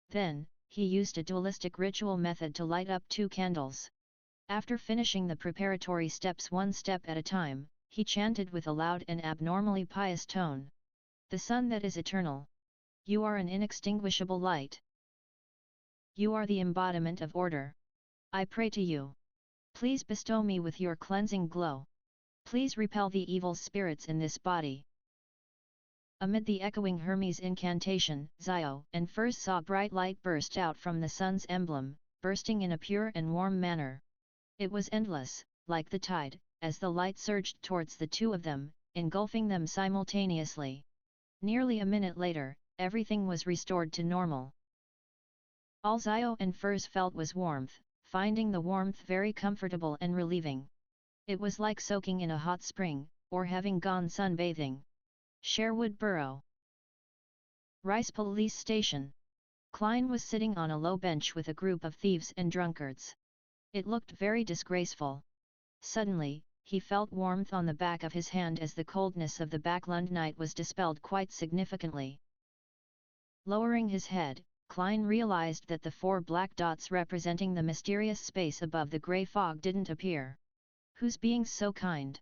Then, he used a dualistic ritual method to light up 2 candles. After finishing the preparatory steps one step at a time, he chanted with a loud and abnormally pious tone. "The sun that is eternal. You are an inextinguishable light. You are the embodiment of order. I pray to you. Please bestow me with your cleansing glow. Please repel the evil spirits in this body." Amid the echoing Hermes incantation, Zio and Furs saw bright light burst out from the sun's emblem, bursting in a pure and warm manner. It was endless, like the tide, as the light surged towards the 2 of them, engulfing them simultaneously. Nearly a minute later, everything was restored to normal. All Zio and Furs felt was warmth, finding the warmth very comfortable and relieving. It was like soaking in a hot spring, or having gone sunbathing. Sherwood Borough Rice Police Station. Klein was sitting on a low bench with a group of thieves and drunkards. It looked very disgraceful. Suddenly, he felt warmth on the back of his hand as the coldness of the Backlund night was dispelled quite significantly. Lowering his head, Klein realized that the 4 black dots representing the mysterious space above the grey fog didn't appear. "Who's being so kind?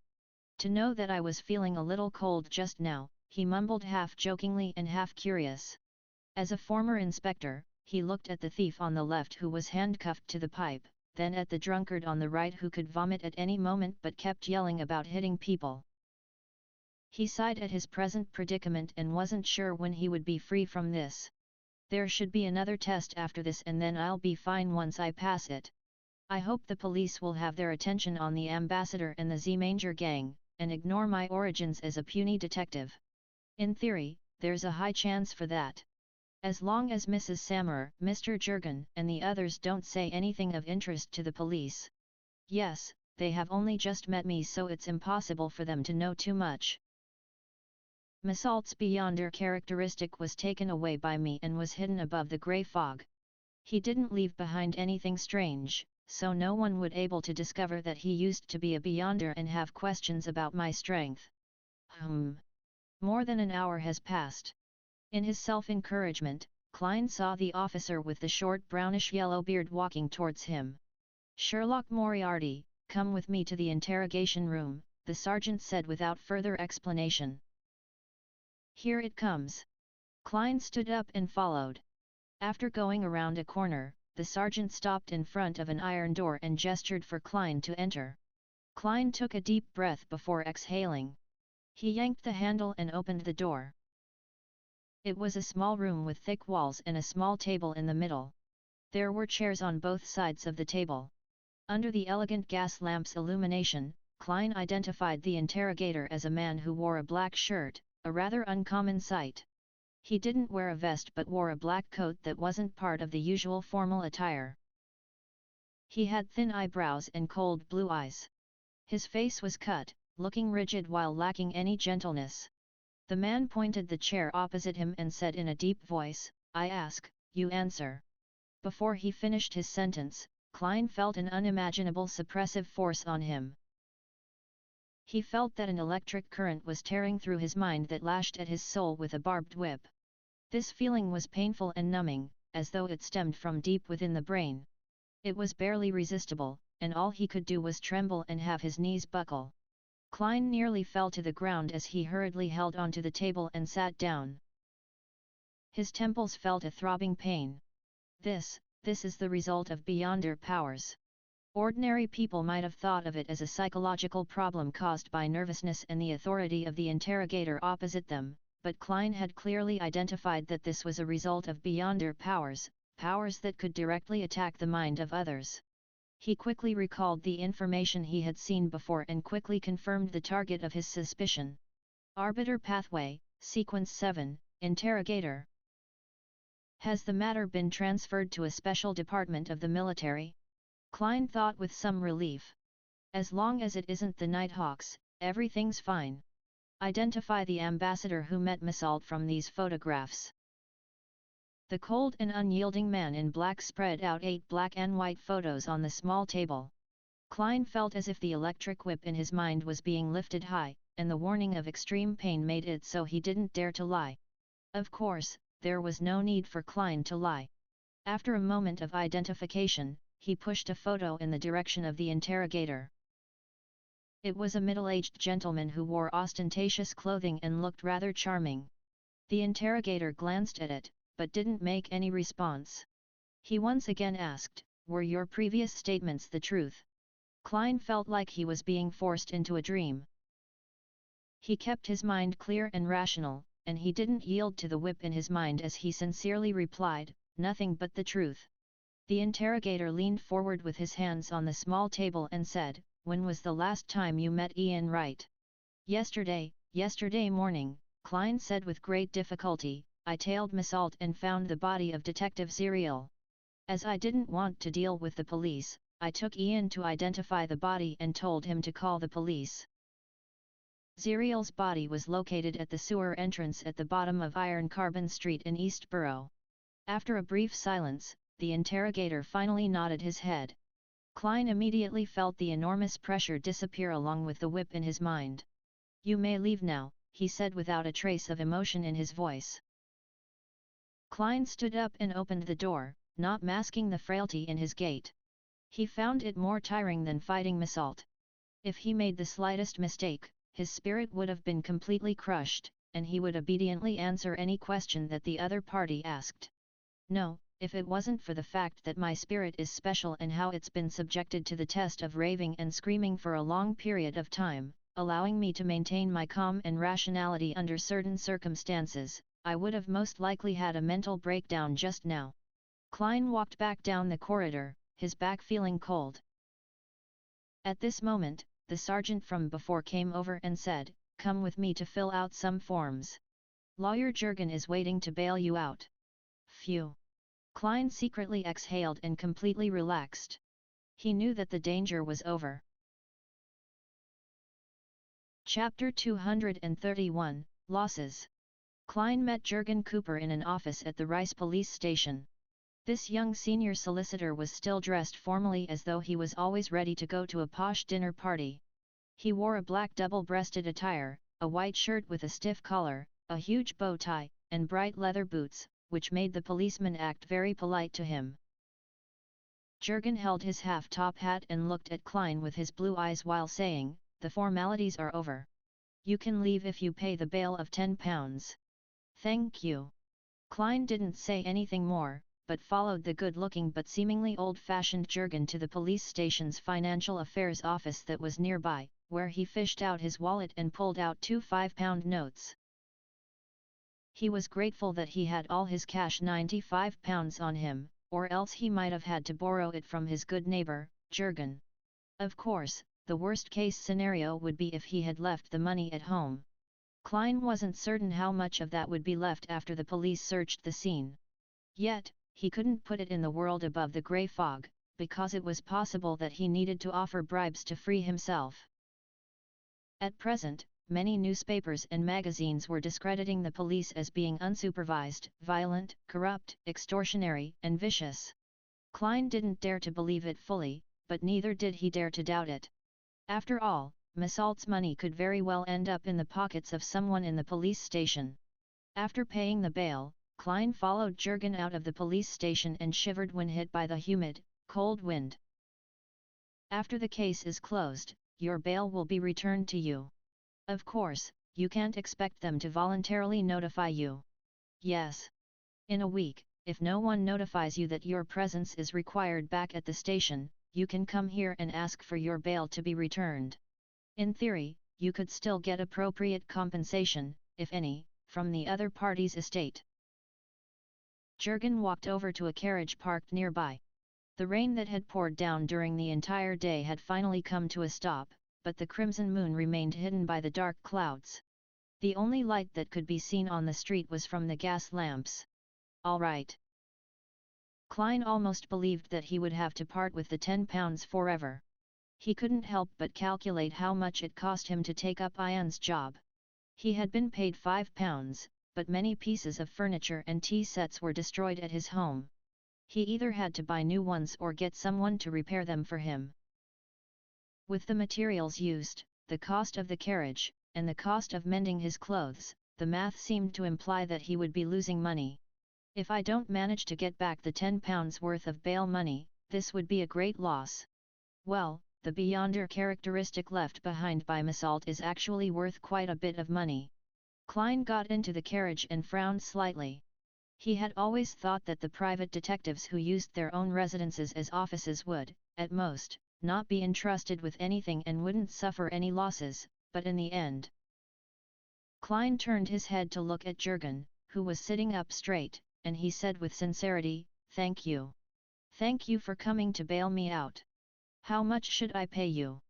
To know that I was feeling a little cold just now," he mumbled half jokingly and half curious. As a former inspector, he looked at the thief on the left who was handcuffed to the pipe, then at the drunkard on the right who could vomit at any moment but kept yelling about hitting people. He sighed at his present predicament and wasn't sure when he would be free from this. "There should be another test after this and then I'll be fine once I pass it. I hope the police will have their attention on the ambassador and the Z-Manger gang, and ignore my origins as a puny detective. In theory, there's a high chance for that. As long as Mrs. Sammer, Mr. Jurgen, and the others don't say anything of interest to the police. Yes, they have only just met me so it's impossible for them to know too much. Massalt's beyonder characteristic was taken away by me and was hidden above the grey fog. He didn't leave behind anything strange, so no one would able to discover that he used to be a beyonder and have questions about my strength. More than an hour has passed. In his self-encouragement, Klein saw the officer with the short brownish-yellow beard walking towards him. "Sherlock Moriarty, come with me to the interrogation room," the sergeant said without further explanation. "Here it comes." Klein stood up and followed. After going around a corner, the sergeant stopped in front of an iron door and gestured for Klein to enter. Klein took a deep breath before exhaling. He yanked the handle and opened the door. It was a small room with thick walls and a small table in the middle. There were chairs on both sides of the table. Under the elegant gas lamp's illumination, Klein identified the interrogator as a man who wore a black shirt, a rather uncommon sight. He didn't wear a vest but wore a black coat that wasn't part of the usual formal attire. He had thin eyebrows and cold blue eyes. His face was cut, looking rigid while lacking any gentleness. The man pointed the chair opposite him and said in a deep voice, "I ask, you answer." Before he finished his sentence, Klein felt an unimaginable suppressive force on him. He felt that an electric current was tearing through his mind that lashed at his soul with a barbed whip. This feeling was painful and numbing, as though it stemmed from deep within the brain. It was barely resistible, and all he could do was tremble and have his knees buckle. Klein nearly fell to the ground as he hurriedly held onto the table and sat down. His temples felt a throbbing pain. This is the result of beyonder powers. Ordinary people might have thought of it as a psychological problem caused by nervousness and the authority of the interrogator opposite them, but Klein had clearly identified that this was a result of beyonder powers, powers that could directly attack the mind of others. He quickly recalled the information he had seen before and quickly confirmed the target of his suspicion. Arbiter Pathway, Sequence 7, Interrogator. Has the matter been transferred to a special department of the military? Klein thought with some relief. As long as it isn't the Nighthawks, everything's fine. Identify the ambassador who met Missault from these photographs. The cold and unyielding man in black spread out 8 black and white photos on the small table. Klein felt as if the electric whip in his mind was being lifted high, and the warning of extreme pain made it so he didn't dare to lie. Of course, there was no need for Klein to lie. After a moment of identification, he pushed a photo in the direction of the interrogator. It was a middle-aged gentleman who wore ostentatious clothing and looked rather charming. The interrogator glanced at it, but didn't make any response. He once again asked, "Were your previous statements the truth?" Klein felt like he was being forced into a dream. He kept his mind clear and rational, and he didn't yield to the whip in his mind as he sincerely replied, "Nothing but the truth." The interrogator leaned forward with his hands on the small table and said, "When was the last time you met Ian Wright?" Yesterday morning," Klein said with great difficulty. "I tailed Missault and found the body of Detective Zerial. As I didn't want to deal with the police, I took Ian to identify the body and told him to call the police." Zerial's body was located at the sewer entrance at the bottom of Iron Carbon Street in Eastborough. After a brief silence, the interrogator finally nodded his head. Klein immediately felt the enormous pressure disappear along with the whip in his mind. "You may leave now," he said without a trace of emotion in his voice. Klein stood up and opened the door, not masking the frailty in his gait. He found it more tiring than fighting Missault. If he made the slightest mistake, his spirit would have been completely crushed, and he would obediently answer any question that the other party asked. "No, if it wasn't for the fact that my spirit is special and how it's been subjected to the test of raving and screaming for a long period of time, allowing me to maintain my calm and rationality under certain circumstances, I would have most likely had a mental breakdown just now." Klein walked back down the corridor, his back feeling cold. At this moment, the sergeant from before came over and said, "Come with me to fill out some forms. Lawyer Jurgen is waiting to bail you out." Phew! Klein secretly exhaled and completely relaxed. He knew that the danger was over. Chapter 231, Losses. Klein met Jurgen Cooper in an office at the Rice police station. This young senior solicitor was still dressed formally as though he was always ready to go to a posh dinner party. He wore a black double-breasted attire, a white shirt with a stiff collar, a huge bow tie, and bright leather boots, which made the policeman act very polite to him. Jurgen held his half-top hat and looked at Klein with his blue eyes while saying, "The formalities are over. You can leave if you pay the bail of £10. Thank you." Klein didn't say anything more, but followed the good-looking but seemingly old-fashioned Jurgen to the police station's financial affairs office that was nearby, where he fished out his wallet and pulled out 2 5-pound notes. He was grateful that he had all his cash £95 on him, or else he might have had to borrow it from his good neighbor, Jurgen. Of course, the worst-case scenario would be if he had left the money at home. Klein wasn't certain how much of that would be left after the police searched the scene. Yet, he couldn't put it in the world above the grey fog, because it was possible that he needed to offer bribes to free himself. At present, many newspapers and magazines were discrediting the police as being unsupervised, violent, corrupt, extortionary, and vicious. Klein didn't dare to believe it fully, but neither did he dare to doubt it. After all, Missault's money could very well end up in the pockets of someone in the police station. After paying the bail, Klein followed Jurgen out of the police station and shivered when hit by the humid, cold wind. "After the case is closed, your bail will be returned to you. Of course, you can't expect them to voluntarily notify you." "Yes. In a week, if no one notifies you that your presence is required back at the station, you can come here and ask for your bail to be returned. In theory, you could still get appropriate compensation, if any, from the other party's estate." Jurgen walked over to a carriage parked nearby. The rain that had poured down during the entire day had finally come to a stop, but the crimson moon remained hidden by the dark clouds. The only light that could be seen on the street was from the gas lamps. "All right," Klein almost believed that he would have to part with the £10 forever. He couldn't help but calculate how much it cost him to take up Ian's job. He had been paid £5, but many pieces of furniture and tea sets were destroyed at his home. He either had to buy new ones or get someone to repair them for him. With the materials used, the cost of the carriage, and the cost of mending his clothes, the math seemed to imply that he would be losing money. If I don't manage to get back the £10 worth of bail money, this would be a great loss. Well, the beyonder characteristic left behind by Massault is actually worth quite a bit of money. Klein got into the carriage and frowned slightly. He had always thought that the private detectives who used their own residences as offices would, at most, not be entrusted with anything and wouldn't suffer any losses, but in the end. Klein turned his head to look at Jürgen, who was sitting up straight, and he said with sincerity, "Thank you. Thank you for coming to bail me out. How much should I pay you?"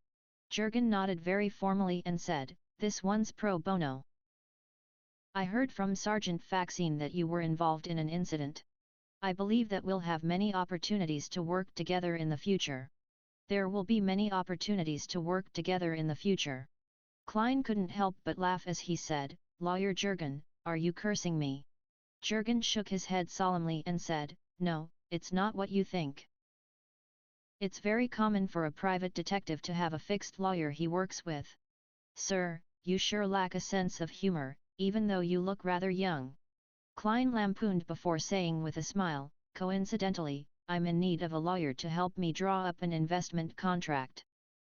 Jürgen nodded very formally and said, "This one's pro bono. I heard from Sergeant Faxine that you were involved in an incident. I believe that we'll have many opportunities to work together in the future." "There will be many opportunities to work together in the future." Klein couldn't help but laugh as he said, "Lawyer Jürgen, are you cursing me?" Jürgen shook his head solemnly and said, "No, it's not what you think. It's very common for a private detective to have a fixed lawyer he works with." "Sir, you sure lack a sense of humor, even though you look rather young." Klein lampooned before saying with a smile, "Coincidentally, I'm in need of a lawyer to help me draw up an investment contract."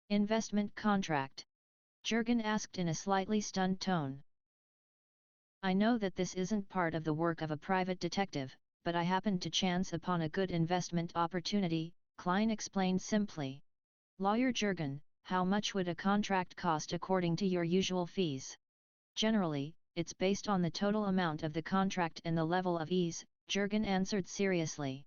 "Investment contract?" Jürgen asked in a slightly stunned tone. "I know that this isn't part of the work of a private detective, but I happened to chance upon a good investment opportunity," Klein explained simply. "Lawyer Jürgen, how much would a contract cost according to your usual fees?" "Generally, it's based on the total amount of the contract and the level of ease," Jürgen answered seriously.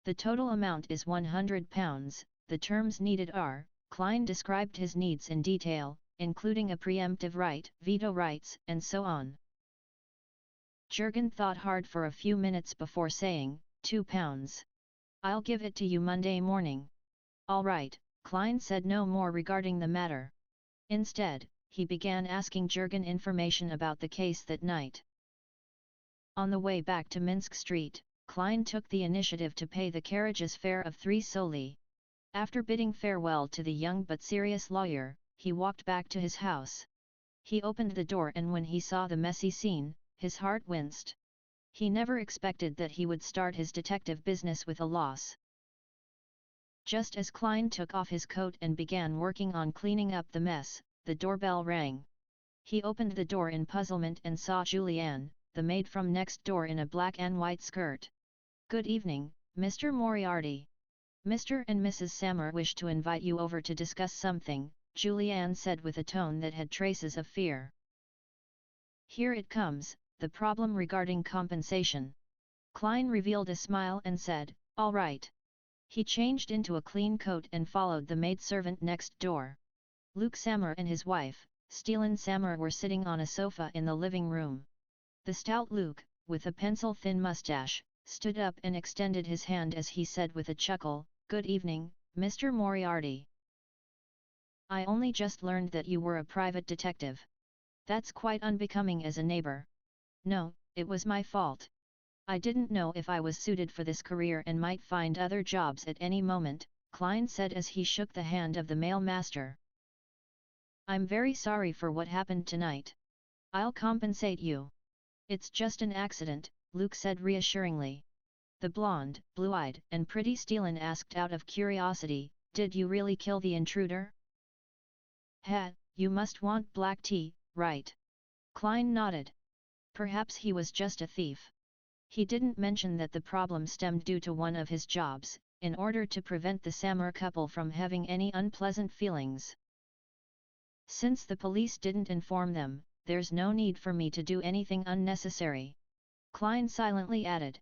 "The total amount is £100, the terms needed are," Klein described his needs in detail, including a preemptive right, veto rights, and so on. Jürgen thought hard for a few minutes before saying, £2. "I'll give it to you Monday morning." "All right," Klein said no more regarding the matter. Instead, he began asking Jürgen information about the case that night. On the way back to Minsk Street, Klein took the initiative to pay the carriage's fare of 3 soldi. After bidding farewell to the young but serious lawyer, he walked back to his house. He opened the door and when he saw the messy scene, his heart winced. He never expected that he would start his detective business with a loss. Just as Klein took off his coat and began working on cleaning up the mess, the doorbell rang. He opened the door in puzzlement and saw Julianne, the maid from next door in a black and white skirt. "Good evening, Mr. Moriarty. Mr. and Mrs. Sammer wish to invite you over to discuss something," Julianne said with a tone that had traces of fear. "Here it comes, the problem regarding compensation." Klein revealed a smile and said, "All right." He changed into a clean coat and followed the maidservant next door. Luke Sammer and his wife, Stielen Sammer, were sitting on a sofa in the living room. The stout Luke, with a pencil-thin mustache, stood up and extended his hand as he said with a chuckle, "Good evening, Mr. Moriarty. I only just learned that you were a private detective. That's quite unbecoming as a neighbor." "No, it was my fault. I didn't know if I was suited for this career and might find other jobs at any moment," Klein said as he shook the hand of the mailmaster. "I'm very sorry for what happened tonight. I'll compensate you." "It's just an accident," Luke said reassuringly. The blonde, blue-eyed and pretty Stielen asked out of curiosity, "Did you really kill the intruder?" "Heh, you must want black tea, right?" Klein nodded. "Perhaps he was just a thief." He didn't mention that the problem stemmed due to one of his jobs, in order to prevent the Sammer couple from having any unpleasant feelings. "Since the police didn't inform them, there's no need for me to do anything unnecessary," Klein silently added.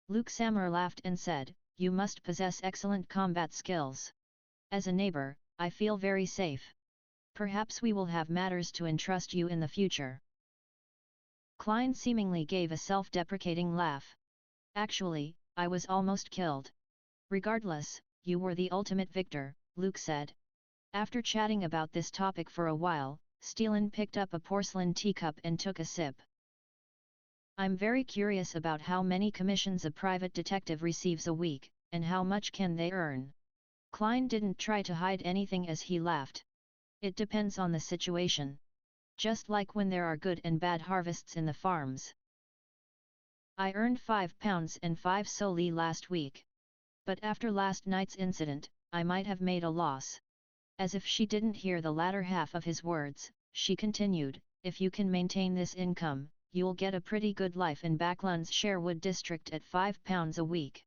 Luke Sammer laughed and said, "You must possess excellent combat skills. As a neighbor, I feel very safe. Perhaps we will have matters to entrust you in the future." Klein seemingly gave a self-deprecating laugh. "Actually, I was almost killed. Regardless, you were the ultimate victor, Luke said. After chatting about this topic for a while, Steelen picked up a porcelain teacup and took a sip. I'm very curious about how many commissions a private detective receives a week, and how much can they earn. Klein didn't try to hide anything as he laughed. It depends on the situation. Just like when there are good and bad harvests in the farms. I earned £5 and 5 soldi last week. But after last night's incident, I might have made a loss. As if she didn't hear the latter half of his words, she continued, if you can maintain this income, you'll get a pretty good life in Backlund's Sherwood district at £5 a week.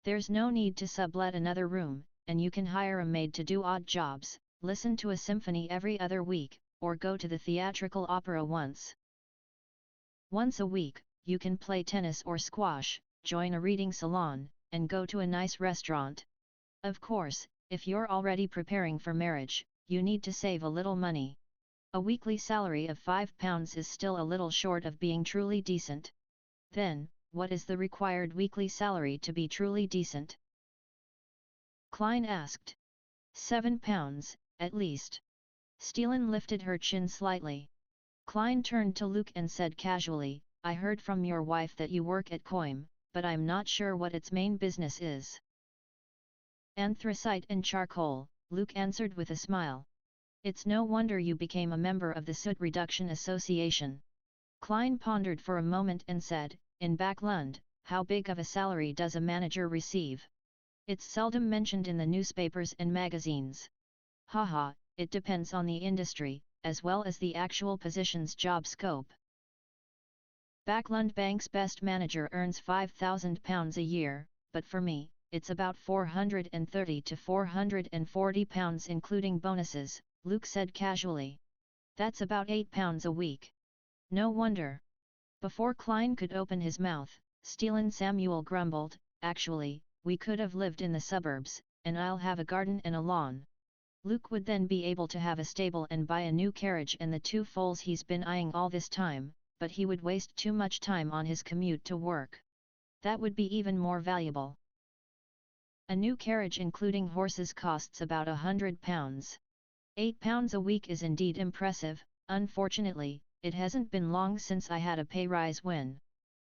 There's no need to sublet another room, and you can hire a maid to do odd jobs, listen to a symphony every other week, or go to the theatrical opera once a week. You can play tennis or squash, join a reading salon, and go to a nice restaurant. Of course, if you're already preparing for marriage, you need to save a little money. A weekly salary of £5 is still a little short of being truly decent. Then, what is the required weekly salary to be truly decent? Klein asked. £7, at least. Steelen lifted her chin slightly. Klein turned to Luke and said casually, I heard from your wife that you work at Coim, but I'm not sure what its main business is. Anthracite and charcoal, Luke answered with a smile. It's no wonder you became a member of the Soot Reduction Association. Klein pondered for a moment and said, in Backlund, how big of a salary does a manager receive? It's seldom mentioned in the newspapers and magazines. Haha, it depends on the industry, as well as the actual position's job scope. Backlund Bank's best manager earns £5,000 a year, but for me, it's about £430 to £440 including bonuses, Luke said casually. That's about £8 a week. No wonder. Before Klein could open his mouth, Steelen Samuel grumbled, actually, we could have lived in the suburbs, and I'll have a garden and a lawn. Luke would then be able to have a stable and buy a new carriage and the 2 foals he's been eyeing all this time, but he would waste too much time on his commute to work. That would be even more valuable. A new carriage including horses costs about £100. £8 a week is indeed impressive. Unfortunately, it hasn't been long since I had a pay rise when.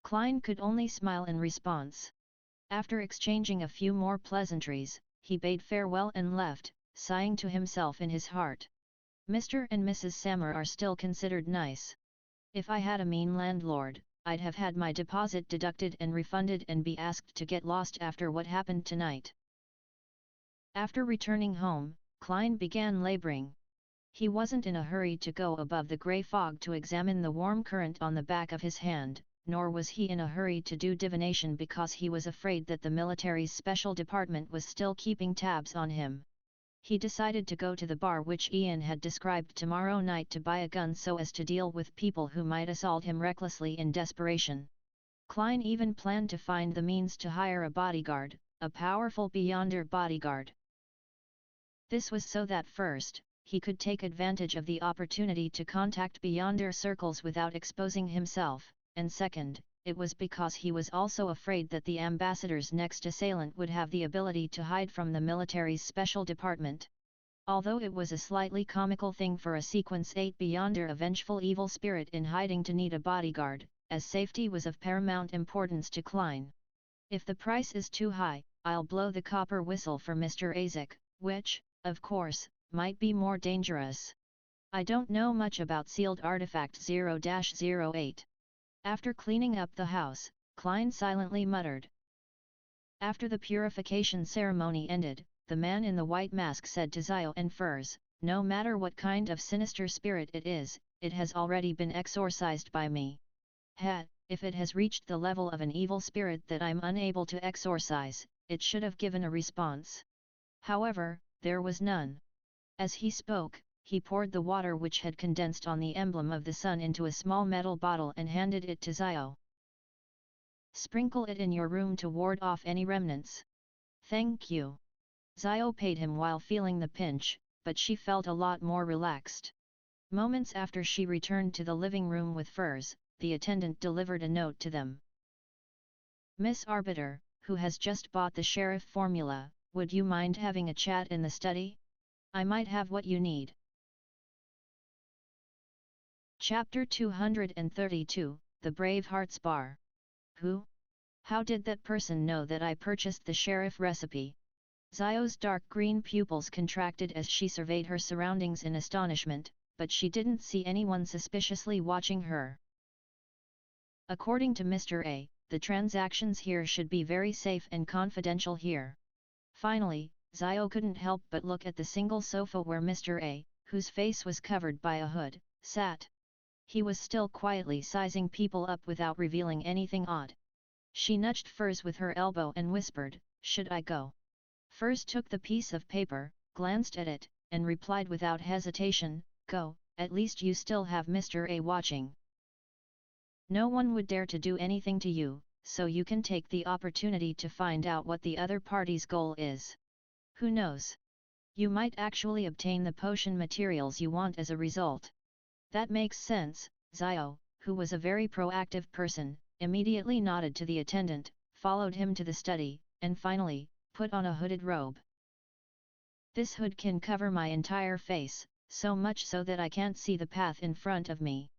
Klein could only smile in response. After exchanging a few more pleasantries, he bade farewell and left, sighing to himself in his heart. Mr. and Mrs. Sammer are still considered nice. If I had a mean landlord, I'd have had my deposit deducted and refunded and be asked to get lost after what happened tonight. After returning home, Klein began laboring. He wasn't in a hurry to go above the grey fog to examine the warm current on the back of his hand, nor was he in a hurry to do divination because he was afraid that the military's special department was still keeping tabs on him. He decided to go to the bar which Ian had described tomorrow night to buy a gun so as to deal with people who might assault him recklessly in desperation. Klein even planned to find the means to hire a bodyguard, a powerful Beyonder bodyguard. This was so that first, he could take advantage of the opportunity to contact Beyonder circles without exposing himself, and second, it was because he was also afraid that the ambassador's next assailant would have the ability to hide from the military's special department. Although it was a slightly comical thing for a Sequence 8 Beyonder, a vengeful evil spirit in hiding, to need a bodyguard, as safety was of paramount importance to Klein. If the price is too high, I'll blow the copper whistle for Mr. Azek, which, of course, might be more dangerous. I don't know much about sealed artifact 0-08. After cleaning up the house, Klein silently muttered. After the purification ceremony ended, the man in the white mask said to Zio and Furs, no matter what kind of sinister spirit it is, it has already been exorcised by me. If it has reached the level of an evil spirit that I'm unable to exorcise, it should have given a response. However, there was none. As he spoke, he poured the water which had condensed on the emblem of the sun into a small metal bottle and handed it to Zio. Sprinkle it in your room to ward off any remnants. Thank you. Zio paid him while feeling the pinch, but she felt a lot more relaxed. Moments after she returned to the living room with Furs, the attendant delivered a note to them. Miss Arbiter, who has just bought the sheriff formula, would you mind having a chat in the study? I might have what you need. Chapter 232, The Brave Hearts Bar. Who? How did that person know that I purchased the sheriff recipe? Zio's dark green pupils contracted as she surveyed her surroundings in astonishment, but she didn't see anyone suspiciously watching her. According to Mr. A, the transactions here should be very safe and confidential here. Finally, Zio couldn't help but look at the single sofa where Mr. A, whose face was covered by a hood, sat. He was still quietly sizing people up without revealing anything odd. She nudged Furs with her elbow and whispered, "Should I go?" Furs took the piece of paper, glanced at it, and replied without hesitation, "Go, at least you still have Mr. A watching. No one would dare to do anything to you, so you can take the opportunity to find out what the other party's goal is. Who knows? You might actually obtain the potion materials you want as a result." "That makes sense." Zio, who was a very proactive person, immediately nodded to the attendant, followed him to the study, and finally, put on a hooded robe. "This hood can cover my entire face, so much so that I can't see the path in front of me."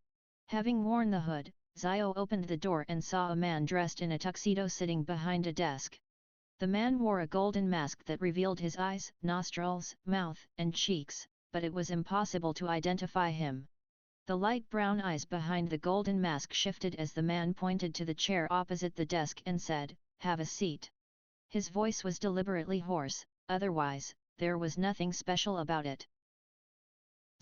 Having worn the hood, Zio opened the door and saw a man dressed in a tuxedo sitting behind a desk. The man wore a golden mask that revealed his eyes, nostrils, mouth, and cheeks, but it was impossible to identify him. The light brown eyes behind the golden mask shifted as the man pointed to the chair opposite the desk and said, "Have a seat." His voice was deliberately hoarse, otherwise, there was nothing special about it.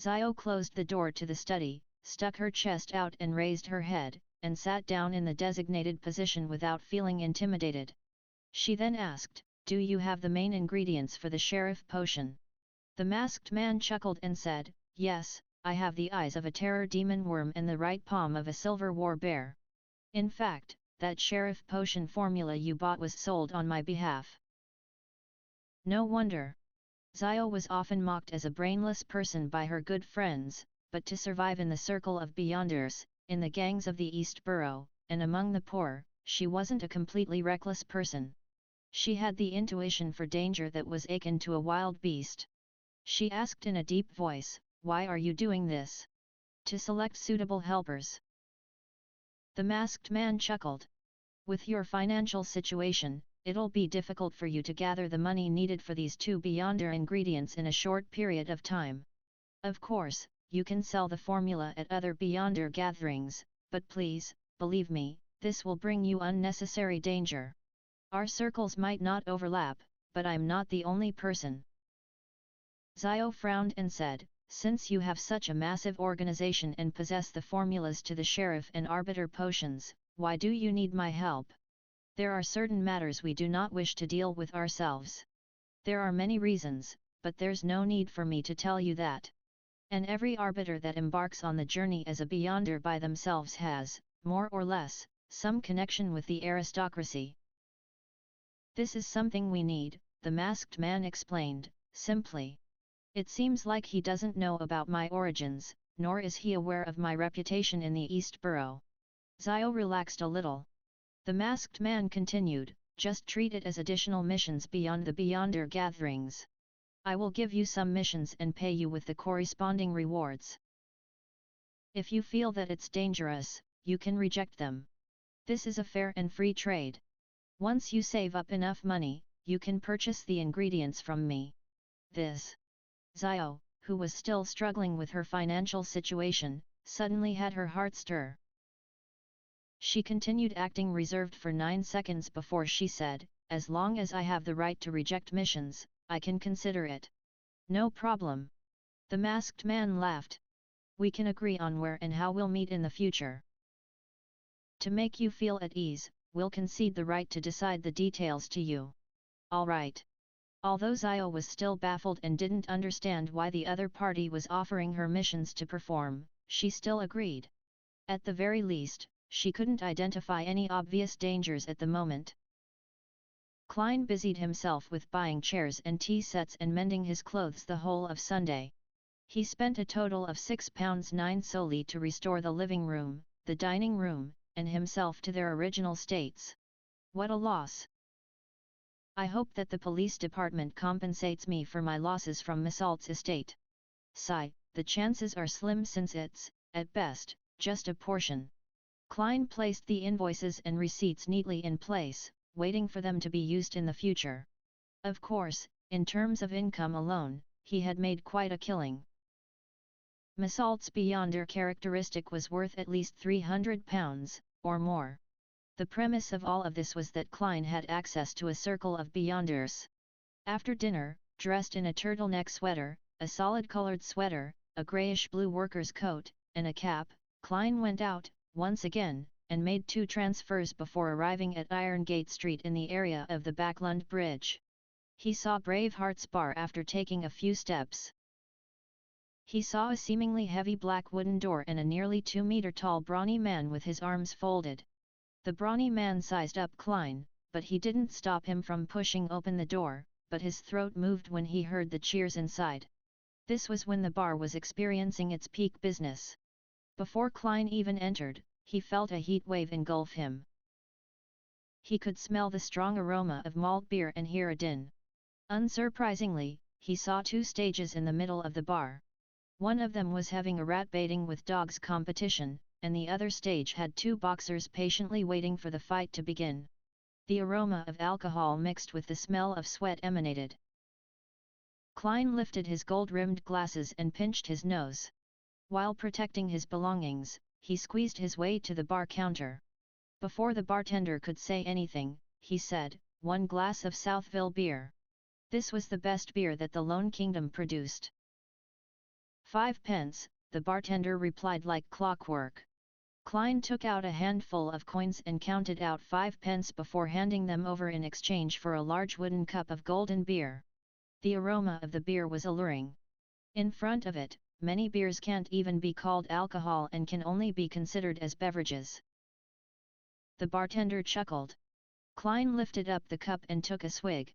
Zio closed the door to the study, stuck her chest out and raised her head, and sat down in the designated position without feeling intimidated. She then asked, "Do you have the main ingredients for the sheriff potion?" The masked man chuckled and said, "Yes, I have the eyes of a terror demon worm and the right palm of a silver war bear. In fact, that sheriff potion formula you bought was sold on my behalf." No wonder. Zio was often mocked as a brainless person by her good friends, but to survive in the circle of Beyonders, in the gangs of the East Borough, and among the poor, she wasn't a completely reckless person. She had the intuition for danger that was akin to a wild beast. She asked in a deep voice, "Why are you doing this?" "To select suitable helpers." The masked man chuckled. "With your financial situation, it'll be difficult for you to gather the money needed for these two Beyonder ingredients in a short period of time. Of course, you can sell the formula at other Beyonder gatherings, but please, believe me, this will bring you unnecessary danger. Our circles might not overlap, but I'm not the only person." Zio frowned and said, "Since you have such a massive organization and possess the formulas to the sheriff and arbiter potions, why do you need my help? There are certain matters we do not wish to deal with ourselves. There are many reasons, but there's no need for me to tell you that. And every arbiter that embarks on the journey as a Beyonder by themselves has, more or less, some connection with the aristocracy. This is something we need," the masked man explained, simply. "It seems like he doesn't know about my origins, nor is he aware of my reputation in the East Borough." Zio relaxed a little. The masked man continued, "Just treat it as additional missions beyond the Beyonder gatherings. I will give you some missions and pay you with the corresponding rewards. If you feel that it's dangerous, you can reject them. This is a fair and free trade. Once you save up enough money, you can purchase the ingredients from me." This. Zio, who was still struggling with her financial situation, suddenly had her heart stir. She continued acting reserved for 9 seconds before she said, "As long as I have the right to reject missions, I can consider it." "No problem." The masked man laughed. "We can agree on where and how we'll meet in the future. To make you feel at ease, we'll concede the right to decide the details to you. All right." Although Zio was still baffled and didn't understand why the other party was offering her missions to perform, she still agreed. At the very least, she couldn't identify any obvious dangers at the moment. Klein busied himself with buying chairs and tea sets and mending his clothes the whole of Sunday. He spent a total of £6.9 solely to restore the living room, the dining room, and himself to their original states. What a loss! I hope that the police department compensates me for my losses from Miss Alt's estate. Sigh, the chances are slim since it's, at best, just a portion. Klein placed the invoices and receipts neatly in place, waiting for them to be used in the future. Of course, in terms of income alone, he had made quite a killing. Miss Alt's Beyonder characteristic was worth at least £300, or more. The premise of all of this was that Klein had access to a circle of Beyonders. After dinner, dressed in a turtleneck sweater, a solid-colored sweater, a grayish-blue worker's coat, and a cap, Klein went out, once again, and made 2 transfers before arriving at Irongate Street in the area of the Backlund Bridge. He saw Braveheart's Bar after taking a few steps. He saw a seemingly heavy black wooden door and a nearly 2-meter-tall brawny man with his arms folded. The brawny man sized up Klein, but he didn't stop him from pushing open the door, but his throat moved when he heard the cheers inside. This was when the bar was experiencing its peak business. Before Klein even entered, he felt a heat wave engulf him. He could smell the strong aroma of malt beer and hear a din. Unsurprisingly, he saw 2 stages in the middle of the bar. One of them was having a rat baiting with dogs competition, and the other stage had 2 boxers patiently waiting for the fight to begin. The aroma of alcohol mixed with the smell of sweat emanated. Klein lifted his gold-rimmed glasses and pinched his nose. While protecting his belongings, he squeezed his way to the bar counter. Before the bartender could say anything, he said, "1 glass of Southville beer." This was the best beer that the Lone Kingdom produced. 5 pence, the bartender replied like clockwork. Klein took out a handful of coins and counted out 5 pence before handing them over in exchange for a large wooden cup of golden beer. The aroma of the beer was alluring. In front of it, many beers can't even be called alcohol and can only be considered as beverages. The bartender chuckled. Klein lifted up the cup and took a swig.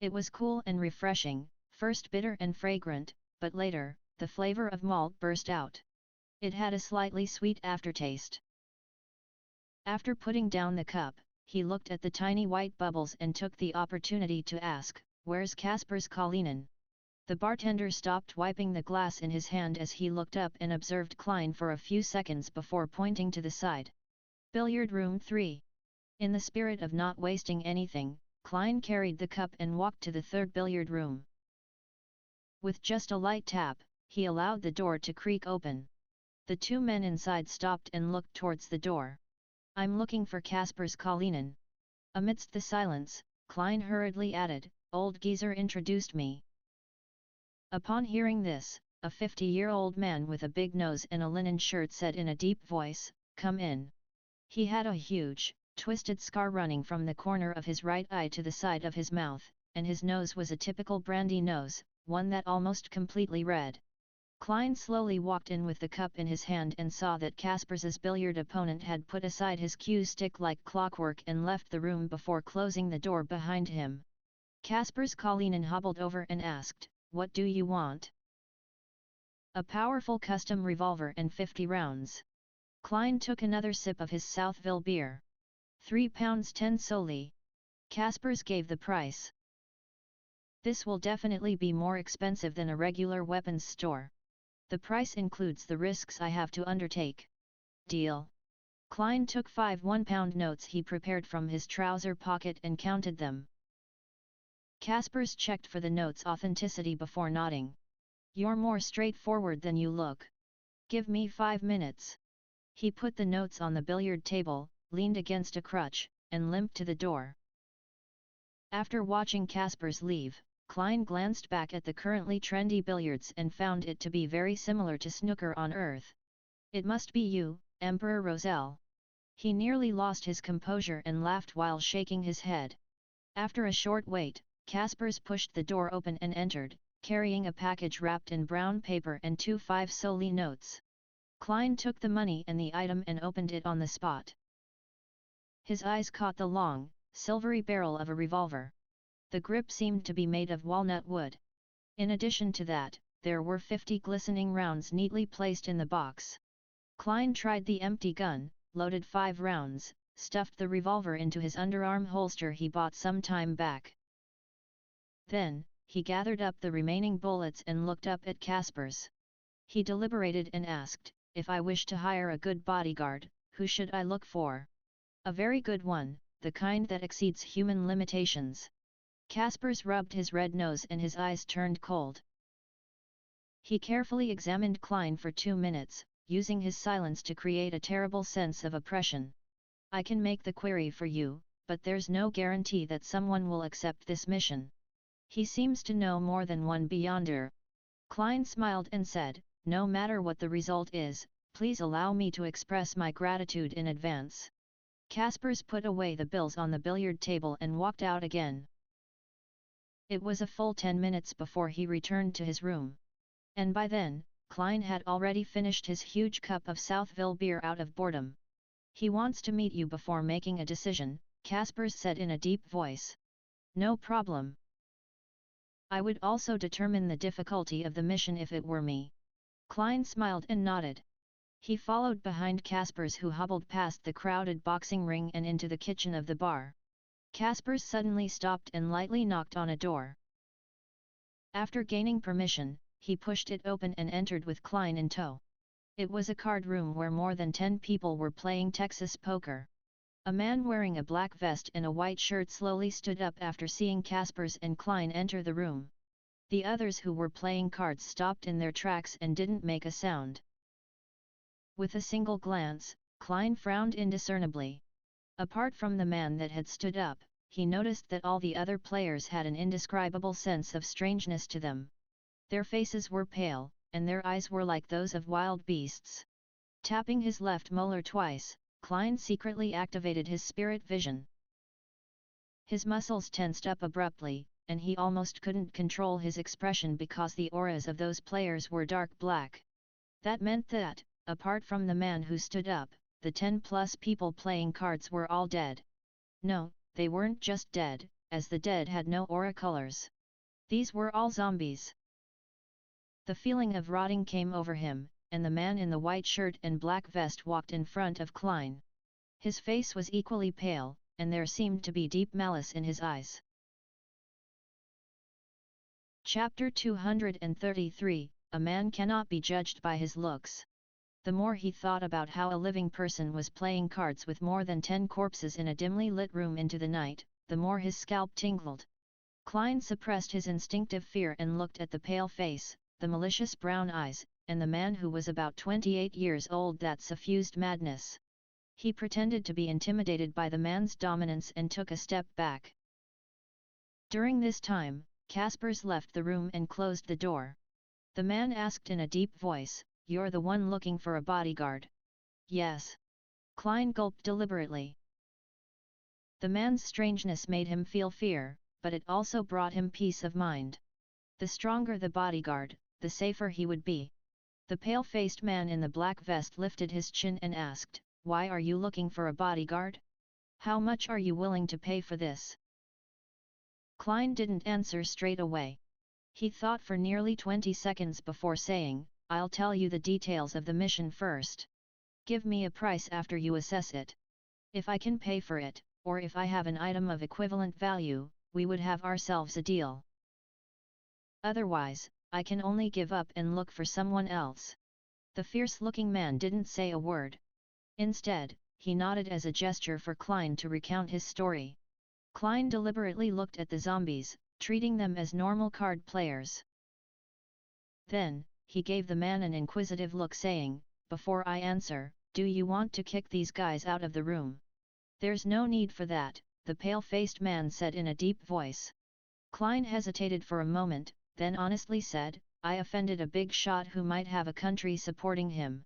It was cool and refreshing, first bitter and fragrant, but later, the flavor of malt burst out. It had a slightly sweet aftertaste. After putting down the cup, he looked at the tiny white bubbles and took the opportunity to ask, "Where's Kasper's Kalinen?" The bartender stopped wiping the glass in his hand as he looked up and observed Klein for a few seconds before pointing to the side. "Billiard room 3. In the spirit of not wasting anything, Klein carried the cup and walked to the 3rd billiard room. With just a light tap, he allowed the door to creak open. The 2 men inside stopped and looked towards the door. "I'm looking for Kasper's Kalinen." Amidst the silence, Klein hurriedly added, "Old geezer introduced me." Upon hearing this, a 50-year-old man with a big nose and a linen shirt said in a deep voice, "Come in." He had a huge, twisted scar running from the corner of his right eye to the side of his mouth, and his nose was a typical brandy nose, one that almost completely red. Klein slowly walked in with the cup in his hand and saw that Kasper's billiard opponent had put aside his cue stick like clockwork and left the room before closing the door behind him. Kasper's Kalinen hobbled over and asked, "What do you want?" "A powerful custom revolver and 50 rounds. Klein took another sip of his Southville beer. £3.10 solely. Kasper's gave the price. "This will definitely be more expensive than a regular weapons store. The price includes the risks I have to undertake." "Deal." Klein took 5 £1 notes he prepared from his trouser pocket and counted them. Kasper's checked for the note's authenticity before nodding. "You're more straightforward than you look. Give me 5 minutes. He put the notes on the billiard table, leaned against a crutch, and limped to the door. After watching Kasper's leave, Klein glanced back at the currently trendy billiards and found it to be very similar to snooker on Earth. "It must be you, Emperor Roselle." He nearly lost his composure and laughed while shaking his head. After a short wait, Kasper's pushed the door open and entered, carrying a package wrapped in brown paper and 2 5 solely notes. Klein took the money and the item and opened it on the spot. His eyes caught the long, silvery barrel of a revolver. The grip seemed to be made of walnut wood. In addition to that, there were 50 glistening rounds neatly placed in the box. Klein tried the empty gun, loaded 5 rounds, stuffed the revolver into his underarm holster he bought some time back. Then, he gathered up the remaining bullets and looked up at Casper's. He deliberated and asked, "If I wish to hire a good bodyguard, who should I look for?" "A very good one, the kind that exceeds human limitations." Caspers rubbed his red nose and his eyes turned cold. He carefully examined Klein for 2 minutes, using his silence to create a terrible sense of oppression. "I can make the query for you, but there's no guarantee that someone will accept this mission. He seems to know more than one beyonder." Klein smiled and said, "No matter what the result is, please allow me to express my gratitude in advance." Caspers put away the bills on the billiard table and walked out again. It was a full 10 minutes before he returned to his room. And by then, Klein had already finished his huge cup of Southville beer out of boredom. "He wants to meet you before making a decision," Caspers said in a deep voice. "No problem. I would also determine the difficulty of the mission if it were me." Klein smiled and nodded. He followed behind Caspers, who hobbled past the crowded boxing ring and into the kitchen of the bar. Caspers suddenly stopped and lightly knocked on a door. After gaining permission, he pushed it open and entered with Klein in tow. It was a card room where more than 10 people were playing Texas poker. A man wearing a black vest and a white shirt slowly stood up after seeing Caspers and Klein enter the room. The others who were playing cards stopped in their tracks and didn't make a sound. With a single glance, Klein frowned indiscernibly. Apart from the man that had stood up, he noticed that all the other players had an indescribable sense of strangeness to them. Their faces were pale, and their eyes were like those of wild beasts. Tapping his left molar twice, Klein secretly activated his spirit vision. His muscles tensed up abruptly, and he almost couldn't control his expression because the auras of those players were dark black. That meant that, apart from the man who stood up, the 10+ people playing cards were all dead. No, they weren't just dead, as the dead had no aura colors. These were all zombies. The feeling of rotting came over him, and the man in the white shirt and black vest walked in front of Klein. His face was equally pale, and there seemed to be deep malice in his eyes. Chapter 233, A Man Cannot Be Judged by His Looks. The more he thought about how a living person was playing cards with more than 10 corpses in a dimly lit room into the night, the more his scalp tingled. Klein suppressed his instinctive fear and looked at the pale face, the malicious brown eyes, and the man who was about 28 years old that suffused madness. He pretended to be intimidated by the man's dominance and took a step back. During this time, Caspers left the room and closed the door. The man asked in a deep voice, "You're the one looking for a bodyguard?" "Yes." Klein gulped deliberately. The man's strangeness made him feel fear, but it also brought him peace of mind. The stronger the bodyguard, the safer he would be. The pale-faced man in the black vest lifted his chin and asked, "Why are you looking for a bodyguard? How much are you willing to pay for this?" Klein didn't answer straight away. He thought for nearly 20 seconds before saying, "I'll tell you the details of the mission first. Give me a price after you assess it. If I can pay for it, or if I have an item of equivalent value, we would have ourselves a deal. Otherwise, I can only give up and look for someone else." The fierce-looking man didn't say a word. Instead, he nodded as a gesture for Klein to recount his story. Klein deliberately looked at the zombies, treating them as normal card players. Then, he gave the man an inquisitive look saying, "Before I answer, do you want to kick these guys out of the room?" "There's no need for that," the pale-faced man said in a deep voice. Klein hesitated for a moment, then honestly said, "I offended a big shot who might have a country supporting him."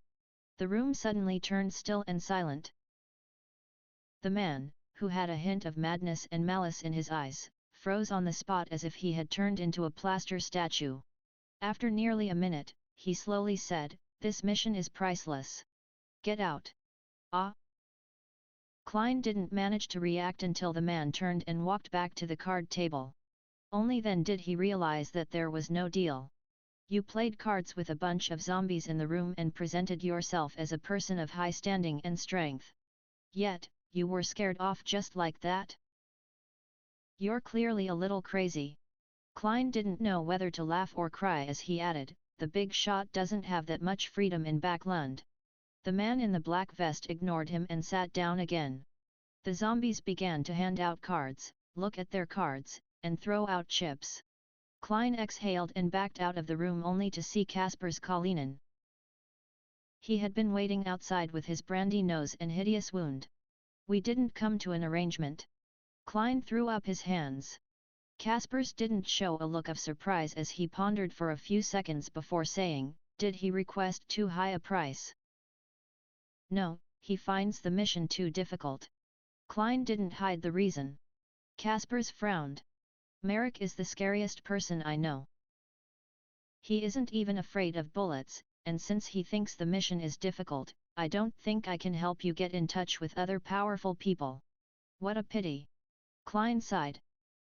The room suddenly turned still and silent. The man, who had a hint of madness and malice in his eyes, froze on the spot as if he had turned into a plaster statue. After nearly a minute, he slowly said, "This mission is priceless. Get out." "Ah?" Klein didn't manage to react until the man turned and walked back to the card table. Only then did he realize that there was no deal. "You played cards with a bunch of zombies in the room and presented yourself as a person of high standing and strength. Yet, you were scared off just like that? You're clearly a little crazy." Klein didn't know whether to laugh or cry as he added, "The big shot doesn't have that much freedom in Backlund." The man in the black vest ignored him and sat down again. The zombies began to hand out cards, look at their cards, and throw out chips. Klein exhaled and backed out of the room only to see Kasper's Kalinin. He had been waiting outside with his brandy nose and hideous wound. "We didn't come to an arrangement." Klein threw up his hands. Kaspers didn't show a look of surprise as he pondered for a few seconds before saying, "Did he request too high a price?" "No, he finds the mission too difficult." Klein didn't hide the reason. Kaspers frowned. "Marek is the scariest person I know. He isn't even afraid of bullets, and since he thinks the mission is difficult, I don't think I can help you get in touch with other powerful people." "What a pity." Klein sighed.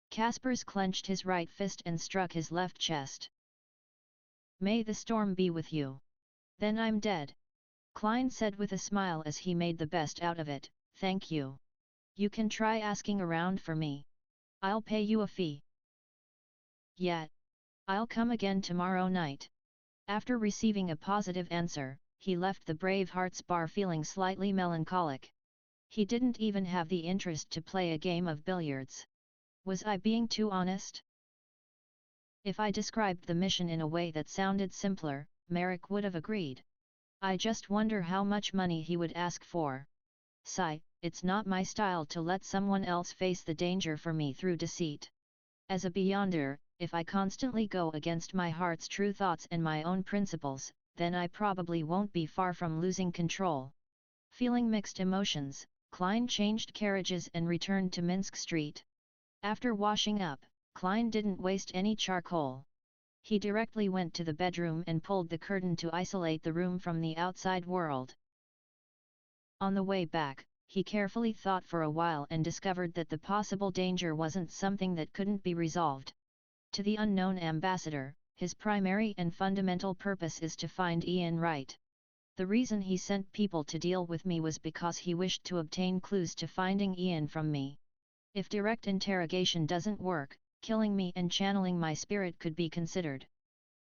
Kaspers clenched his right fist and struck his left chest. "May the storm be with you." "Then I'm dead." Klein said with a smile as he made the best out of it, "Thank you. You can try asking around for me. I'll pay you a fee." "Yeah. I'll come again tomorrow night." After receiving a positive answer, he left the Brave Hearts bar feeling slightly melancholic. He didn't even have the interest to play a game of billiards. Was I being too honest? If I described the mission in a way that sounded simpler, Marek would have agreed. I just wonder how much money he would ask for. Sigh, it's not my style to let someone else face the danger for me through deceit. As a Beyonder, if I constantly go against my heart's true thoughts and my own principles, then I probably won't be far from losing control. Feeling mixed emotions, Klein changed carriages and returned to Minsk Street. After washing up, Klein didn't waste any charcoal. He directly went to the bedroom and pulled the curtain to isolate the room from the outside world. On the way back, he carefully thought for a while and discovered that the possible danger wasn't something that couldn't be resolved. To the unknown ambassador, his primary and fundamental purpose is to find Ian Wright. The reason he sent people to deal with me was because he wished to obtain clues to finding Ian from me. If direct interrogation doesn't work, killing me and channeling my spirit could be considered.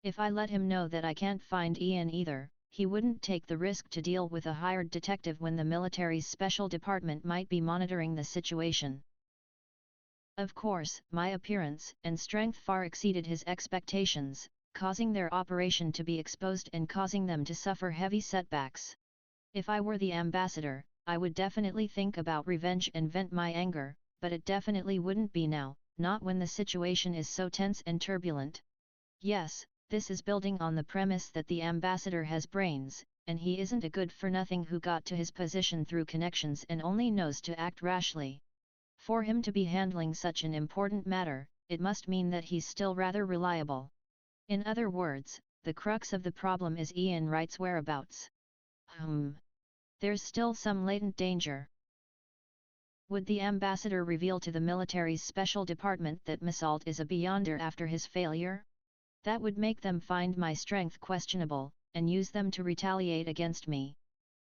If I let him know that I can't find Ian either, he wouldn't take the risk to deal with a hired detective when the military's special department might be monitoring the situation. Of course, my appearance and strength far exceeded his expectations, causing their operation to be exposed and causing them to suffer heavy setbacks. If I were the ambassador, I would definitely think about revenge and vent my anger, but it definitely wouldn't be now, not when the situation is so tense and turbulent. Yes, this is building on the premise that the ambassador has brains, and he isn't a good-for-nothing who got to his position through connections and only knows to act rashly. For him to be handling such an important matter, it must mean that he's still rather reliable. In other words, the crux of the problem is Ian Wright's whereabouts. There's still some latent danger. Would the ambassador reveal to the military's special department that Massault is a Beyonder after his failure? That would make them find my strength questionable, and use them to retaliate against me.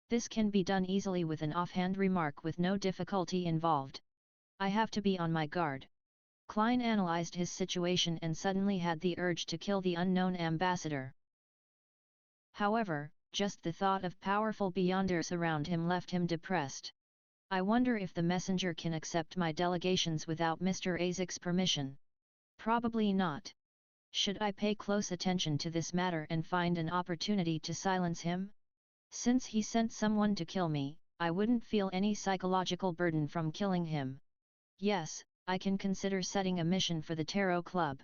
This can be done easily with an offhand remark with no difficulty involved. I have to be on my guard. Klein analyzed his situation and suddenly had the urge to kill the unknown ambassador. However, just the thought of powerful Beyonders around him left him depressed. I wonder if the messenger can accept my delegations without Mr. Isaac's permission. Probably not. Should I pay close attention to this matter and find an opportunity to silence him? Since he sent someone to kill me, I wouldn't feel any psychological burden from killing him. Yes, I can consider setting a mission for the Tarot Club.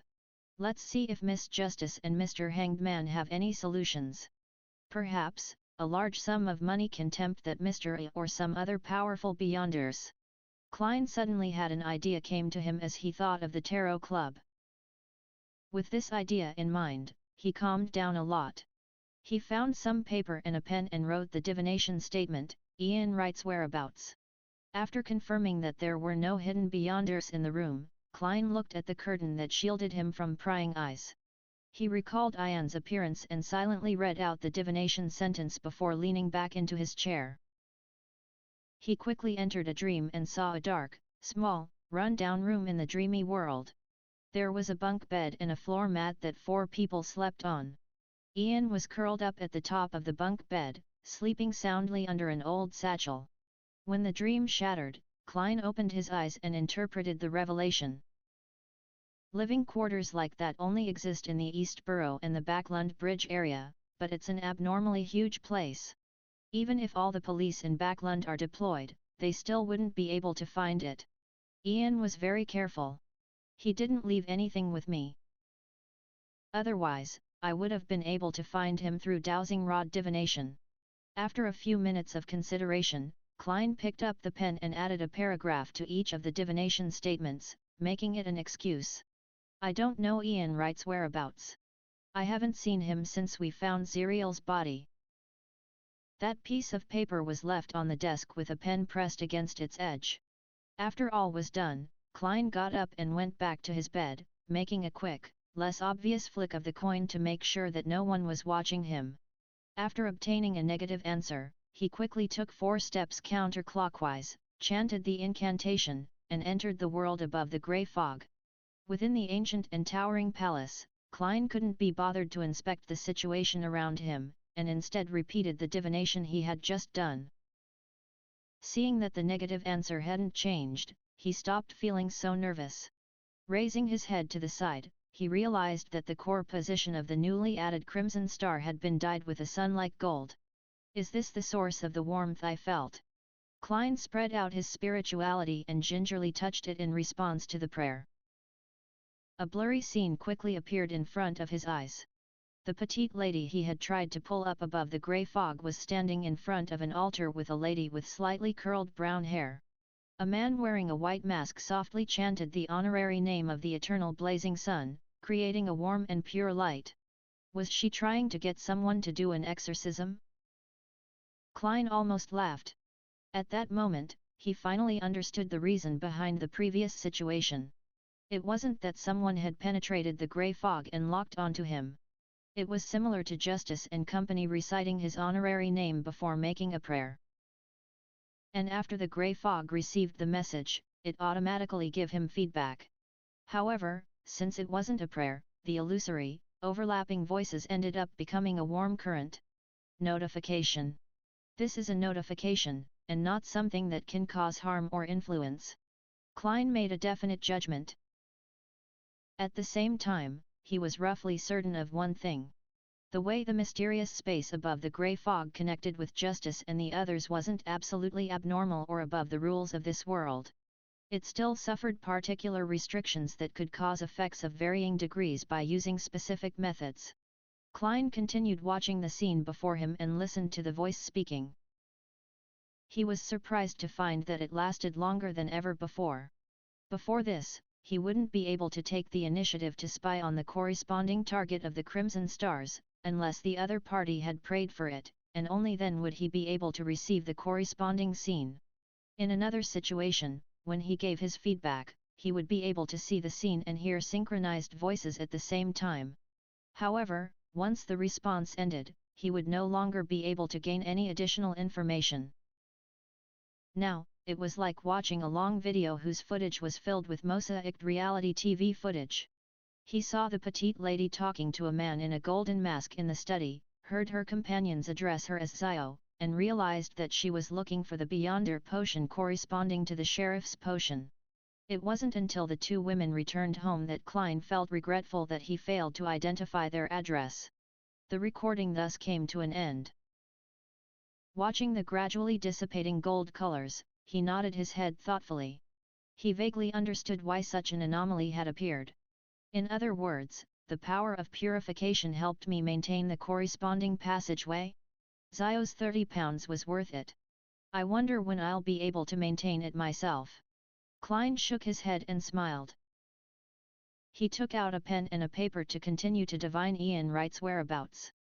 Let's see if Miss Justice and Mr. Hanged Man have any solutions. Perhaps, a large sum of money can tempt that Mr. A or some other powerful Beyonders. Klein suddenly had an idea came to him as he thought of the Tarot Club. With this idea in mind, he calmed down a lot. He found some paper and a pen and wrote the divination statement, Ian Wright's whereabouts. After confirming that there were no hidden Beyonders in the room, Klein looked at the curtain that shielded him from prying eyes. He recalled Ian's appearance and silently read out the divination sentence before leaning back into his chair. He quickly entered a dream and saw a dark, small, run-down room in the dreamy world. There was a bunk bed and a floor mat that 4 people slept on. Ian was curled up at the top of the bunk bed, sleeping soundly under an old satchel. When the dream shattered, Klein opened his eyes and interpreted the revelation. Living quarters like that only exist in the East Borough and the Backlund Bridge area, but it's an abnormally huge place. Even if all the police in Backlund are deployed, they still wouldn't be able to find it. Ian was very careful. He didn't leave anything with me. Otherwise, I would have been able to find him through dowsing rod divination. After a few minutes of consideration, Klein picked up the pen and added a paragraph to each of the divination statements, making it an excuse. I don't know Ian Wright's whereabouts. I haven't seen him since we found Zeriel's body. That piece of paper was left on the desk with a pen pressed against its edge. After all was done, Klein got up and went back to his bed, making a quick, less obvious flick of the coin to make sure that no one was watching him. After obtaining a negative answer, he quickly took 4 steps counterclockwise, chanted the incantation, and entered the world above the grey fog. Within the ancient and towering palace, Klein couldn't be bothered to inspect the situation around him, and instead repeated the divination he had just done. Seeing that the negative answer hadn't changed, he stopped feeling so nervous. Raising his head to the side, he realized that the core position of the newly added crimson star had been dyed with a sun-like gold. Is this the source of the warmth I felt? Klein spread out his spirituality and gingerly touched it in response to the prayer. A blurry scene quickly appeared in front of his eyes. The petite lady he had tried to pull up above the grey fog was standing in front of an altar with a lady with slightly curled brown hair. A man wearing a white mask softly chanted the honorary name of the eternal blazing sun, creating a warm and pure light. Was she trying to get someone to do an exorcism? Klein almost laughed. At that moment, he finally understood the reason behind the previous situation. It wasn't that someone had penetrated the grey fog and locked onto him. It was similar to Justice and Company reciting his honorary name before making a prayer. And after the grey fog received the message, it automatically gave him feedback. However, since it wasn't a prayer, the illusory, overlapping voices ended up becoming a warm current. Notification. This is a notification, and not something that can cause harm or influence. Klein made a definite judgment. At the same time, he was roughly certain of one thing. The way the mysterious space above the grey fog connected with Justice and the others wasn't absolutely abnormal or above the rules of this world. It still suffered particular restrictions that could cause effects of varying degrees by using specific methods. Klein continued watching the scene before him and listened to the voice speaking. He was surprised to find that it lasted longer than ever before. Before this, he wouldn't be able to take the initiative to spy on the corresponding target of the Crimson Stars, unless the other party had prayed for it, and only then would he be able to receive the corresponding scene. In another situation, when he gave his feedback, he would be able to see the scene and hear synchronized voices at the same time. However, once the response ended, he would no longer be able to gain any additional information. Now, it was like watching a long video whose footage was filled with mosaiced reality TV footage. He saw the petite lady talking to a man in a golden mask in the study, heard her companions address her as Zio, and realized that she was looking for the Beyonder potion corresponding to the sheriff's potion. It wasn't until the 2 women returned home that Klein felt regretful that he failed to identify their address. The recording thus came to an end. Watching the gradually dissipating gold colors, he nodded his head thoughtfully. He vaguely understood why such an anomaly had appeared. In other words, the power of purification helped me maintain the corresponding passageway? Zio's £30 was worth it. I wonder when I'll be able to maintain it myself. Klein shook his head and smiled. He took out a pen and a paper to continue to divine Ian Wright's whereabouts.